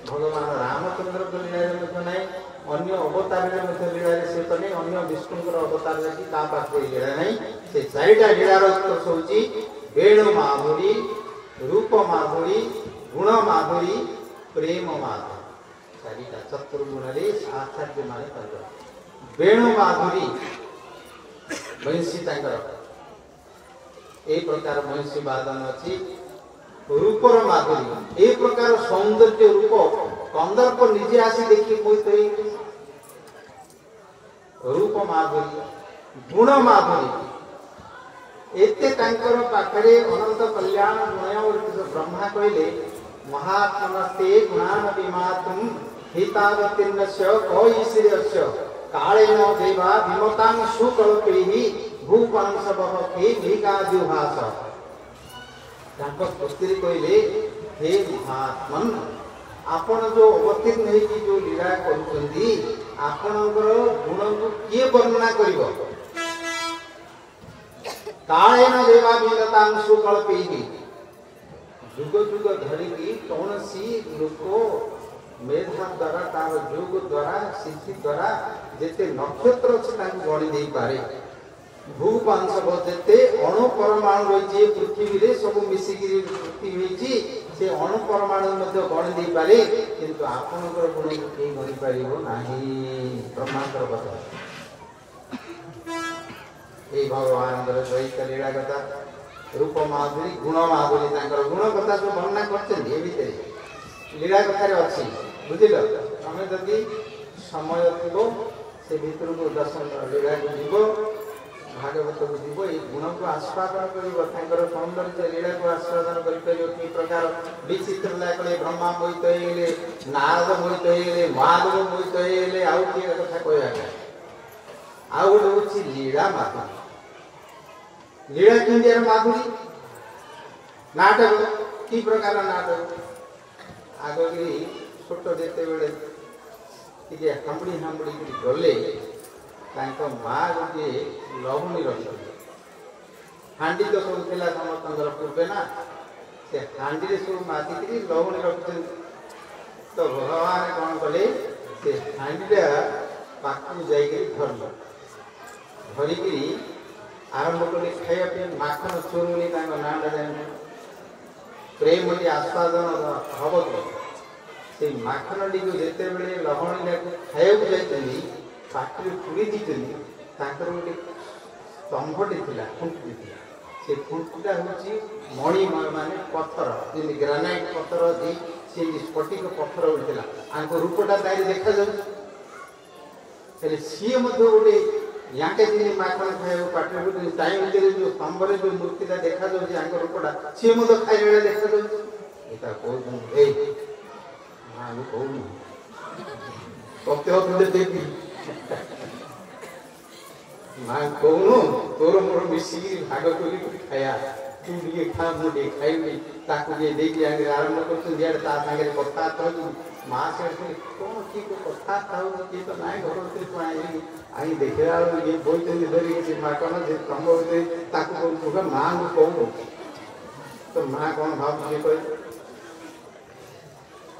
भगवान रामचंद्र को लीला ना अन्य अवतार लीला से तो नहीं अन्य विष्णुकर अवतार पाखे लीला नहीं से चारिटा लीलार उत्कर्ष होची वेणु माधुरी रूप माधुरी गुण माधुरी प्रेम माधुरी चारिटा चतुर्गुण आचार्य माने वेणु माधुरी बंशी ए प्रकार बंशी वादन अच्छी रूपर माधुरी ए प्रकार सौंदर्य रूप कंदर्प निजे आसी देखिए कोई रूप माधुरी गुण माधुरी एते तांकर पाखरे अनंत कल्याण गुण ब्रह्मा कहले महात्मनस्ते गुणान विमातुम हितावतीर्णस्य कईश्वर्यस्य कालेन देवा विमतां सुकल्पैहि भूपांशवके भिगाद्युभास तांको पुस्त्री कहले हे महात्मन आपण जो अवतीर्ण होगी जो लीला करुचंदी आपणकर गुण को किए वर्णना करिवो कालेन देवा विमतां सुकल्पैहि जुग जुग धरिकी कौनसी लोक मेधा द्वारा तार योग द्वारा सिद्धि द्वारा जेते नक्षत्र अछि ताकु गणी देई पारे भूपांशव जेते अणु परमाणु रही पृथ्वी रे सब मिसिकी पृथ्वी होईची से अणु परमाणु मध्ये गणी देई पारे किंतु आपनकर गुण को के गणी पारिबो नाही ब्रह्मांतर कथा ए भगवान द्वैत लीला कथा रूप माधुरी गुण माधुरी तांकर गुण कथा जो वर्णना करछन ए भीतर लीला कथा रे अछि बुझिल हमें जदि समय थिबो से भीतर को दर्शन लीला को जीवो भागवत को जीवो ए गुण को आस्वादन करिवो तांकर सौंदर्य लीला को आस्वादन करि परियो की प्रकार विचित्र लागले ब्रह्मा मोहित हेले नारद मोहित हेले महादेव मोहित हेले आउ की कथा कहया आउ होछि लीला माधुरी लीला किंदियर माधुरी नाटक की प्रकार नाटक आगरी छोट देते बेले टिके हांबड़ी हांबड़ी गले तांको माँ गोटे लवणी रखी हांडी तो सब थिला समस्तंकर पूर्वे ना से हांडी रे सब मातिकरी लवणी रखि तो भगवान कौन कले से हांडीटा पाखु जाइके धरल धरिकी आरंभ कले खाया पे माखन चोरुनी तांको नाम जाने प्रेम टी आस्वादन हब से माखन टी को जेते बेले लवणी खाया को जाइतनी पाखरे पुरी दीचंदी तांकर गोटे स्तंभटे थिला खुंटी थिला से खुंटीटा होची मणि माने पत्थर जे ग्रेनाइट पत्थर दे से स्फटिक पत्थर उठिला आंको रूपटा तारी देखा जाउ तले सीए मध्ये गोटे याके दिन माखन खायो पाठे गोटे टाइम दे जो स्तंभरे जो मूर्तिटा देखा जाउ जे आंको रूपटा सीए मध्ये खाइले देखा जाउ एता कोन ए मां कोन सत्य होते देवी मां कहूनु तोर मोर मिसिकी भाग करी खाया तू दिए खा मुझे खाइबी ताकू जे देकी आगे आरंभ करछ दियार ता संगे कथा कहू मां से कोन की को कथा कहू की तो नाय घर से पाई आई देखला ये बोलते धरी के मां कोन जे संभव दे ताकू को मां को कहू तो मां कोन भाव जे कह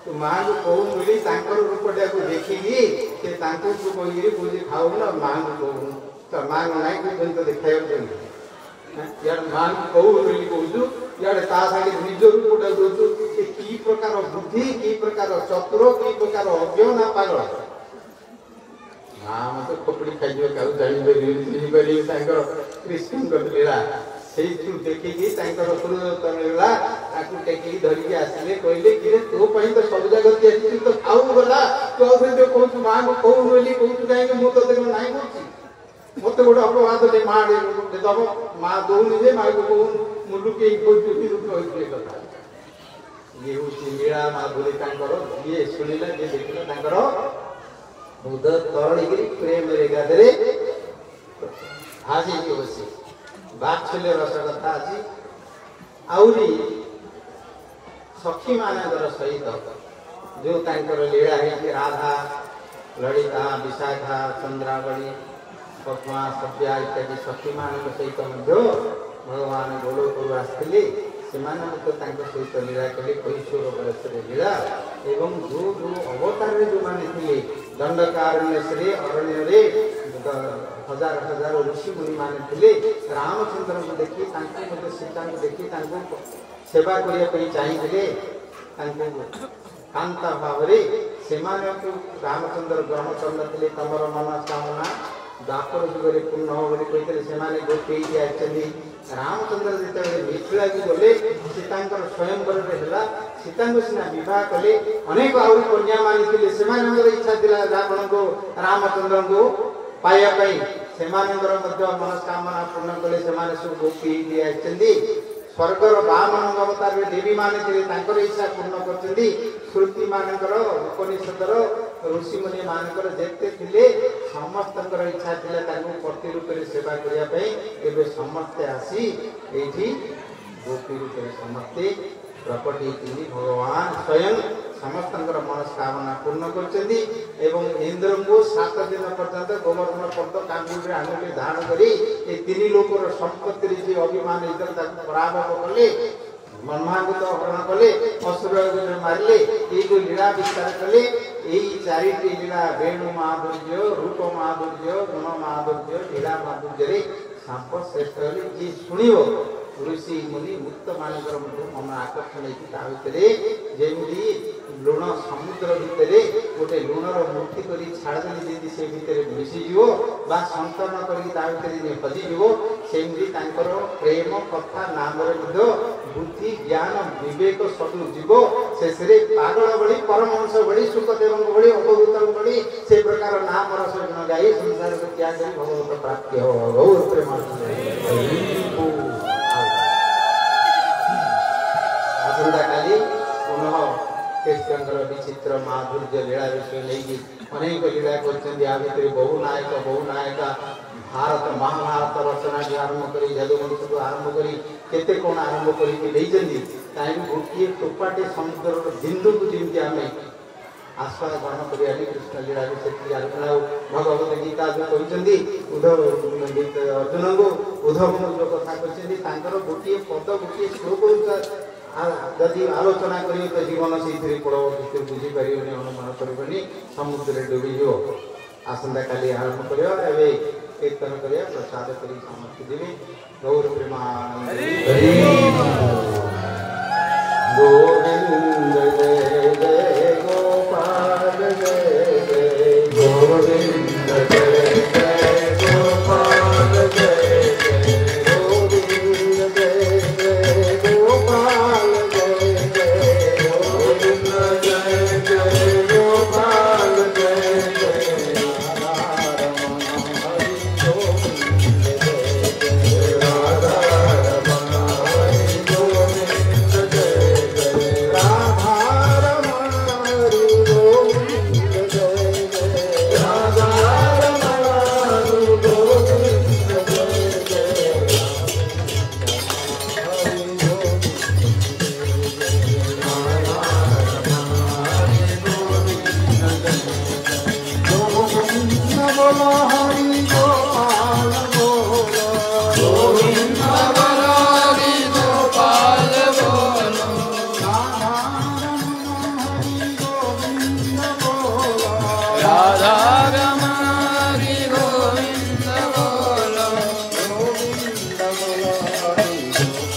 तो मां को कहू मिली तांकर रूपटा को देखिली से तांको को कहिरी बुझी खाऊ ना मां को कहू तो मां नाय को जंत देखायो जन यार मां को कहू मिली कहू यार ता सागे निज रूपटा दोजु से की प्रकार बुद्धि की प्रकार चतुर की प्रकार अज्ञान पागल मां मत खोपड़ी खाइयो काउ जानि बरी तांकर कृष्ण गलीला सेई तू देखिकी तांकर पुरुषोत्तम लीला ताकू टेकी धरि के आसिले कहले कि तो पई तो सब जगह के आसी तो खाऊ गला तो से जो कहू मां को कहू बोली कहू काहे कि मो तो देखो नाही बोलची मते गोटे अपवाद दे मां दे दब मां दोनी जे मां को कहू मुलु के कोई रूप होइले कथा ये होची लीला माधुरी तांकर ये सुनिला जे देखिला तांकर बुध तरणगिरी प्रेम रे गादरे हाजी के बसी बात्सल्य रस कथा अछि आउरी सखी मानकर सहित जो तांकर लीला है राधा ललिता विशाखा चंद्रावली पद्मा सभ्या इत्यादि सखी मानक सहित मध्य भगवान गोलोकरु आसिले सेमानक तांक सहित लीला कले कैशोर बरसरे लीला एवं जो जो अवतार जो माने थिले दंडकारण्य श्री अरण्य रे हजार हजार ऋषि मुनि माने थिले रामचंद्र को देखि तांको मते सीता को देखि तांको सेवा करिया पई चाहि थिले तांको कांता भावरे सेमानक रामचंद्र ग्रहण करनथिले तमर मनोकामना दापर जुगरे पूर्ण हो बोली कहितले सेमाने गोटे के आछन्दी रामचंद्र जेते मिथिला की गले सीतांकर स्वयंवर रे हला सीतांको सिना विवाह कले अनेक आउरी कन्या मानि थिले सेमानकर इच्छा दिला रावण को रामचंद्र को पाया मनस्कामना पूर्ण कले सब गोपी आई स्वर्गर बामन अवतार में देवी माने इच्छा पूर्ण कर श्रुति मानकर उपनिषद ऋषि मुनि मानकर जेते थिले समस्त इच्छा थिला पति रूप से सेवा करने समस्ते आसी एठी गोपी रूप समस्ते प्रकट होती भगवान स्वयं समस्त मनस्कामना पूर्ण कर इंद्र को 7 दिन पर्यंत गोवर्धन पर्वत कांगुल आंगुली धारण कर तीन लोकर संपत्ति जी अभिमान इज्जत पराभव कले ब्रह्मा को तो हरण कले असुर मारे ये लीला विस्तार कले यही 4टी लीला वेणु माधुर्य रूप माधुर्य गुण माधुर्य लीला माधुर्य सांप श्रेष्ठ जी शुणव ऋषि मुनि मुक्त मानकर मन आकर्षण जमी लुण समुद्र भितर गोटे लुणर मूर्ति कर छाड़ी से भितर मिसीज संतरण कर हजिज सेमती प्रेम कथा नाम बुद्धि ज्ञान विवेक सब जीव शेष पागल भली परमहंस भली सुखदेव भली अवधूत भली से प्रकार नाम रस गुण गाई संसार को त्याग कर भगवत प्राप्ति हो गौर प्रेम आसंता काली पुनः कृष्ण विचित्र माधुर्य लीला विषय नहीं अनेक लीला कर बहु नायका भारत महाभारत रचना की आरंभ कर जदुवंश आरंभ कर कौन आरंभ कर गोटे टोपाटे समुद्र बिंदु को जमी आम आस्वाद ग्रहण करिया कृष्ण लीला विषय आलोचना भगवत गीता जो कहते उद्धव अर्जुन को उद्धव जो कथा कहते गोटे पद गोटे श्लोक जदि आलोचना करी तो जीवन से पड़ो बुझीपर अनुमान कर समुद्र डूबीज आसंता काली आरंभ कर कीर्तन कर प्रसाद कर समस्त देवी गौर प्रेमानंद गोविंद जय जय गोपाल जय जय गोविंद जय जय गोपाल जय जय गोविंद जय जय गोपाल जय जय गोविंद जय जय गोपाल जय जय राधा रमण हरि गोविंद जय जय राधा रमण हरि गोविंद जय जय राधा रमण हरि गोविंद जय जय राधा रमण हरि गोविंद जय जय बोलो हरि गोपाल बोलो गोविंद बोलो हरि गोपाल बोलो राधा रमण हरि गोविंद बोलो राधा रमण हरि गोविंद बोलो गोविंद बोलो हरि गोपाल बोलो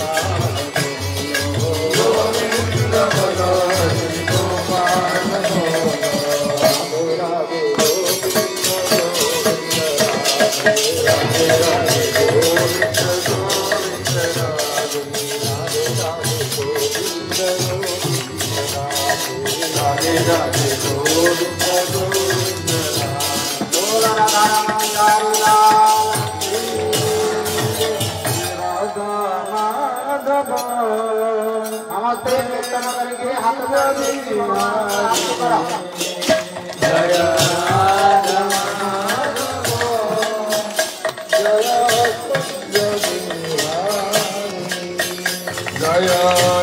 गोविंद बोलो हरि गोपाल बोलो राधे नमस्ते कीर्तन करके हाथ जय जय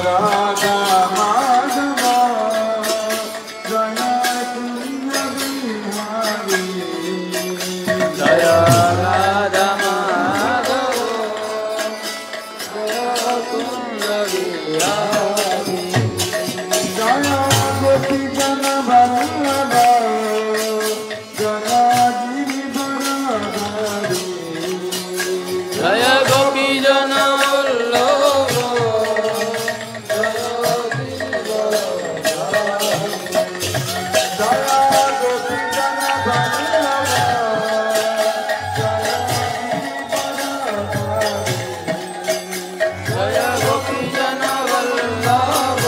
राधा माधव जय कुंज बिहारी जय राधा माधव जय कुंज बिहारी जय गोपी जन वल्लभ जय गिरिधर जय गोपी जन जय गोपी जन वल्लभ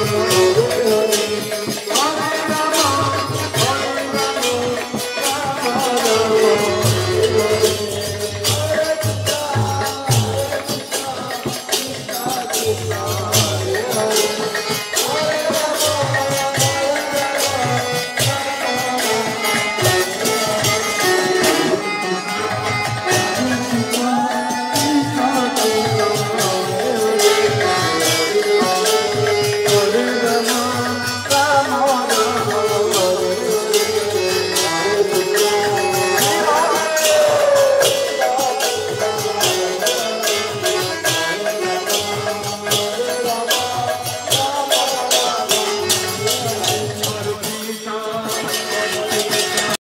Hare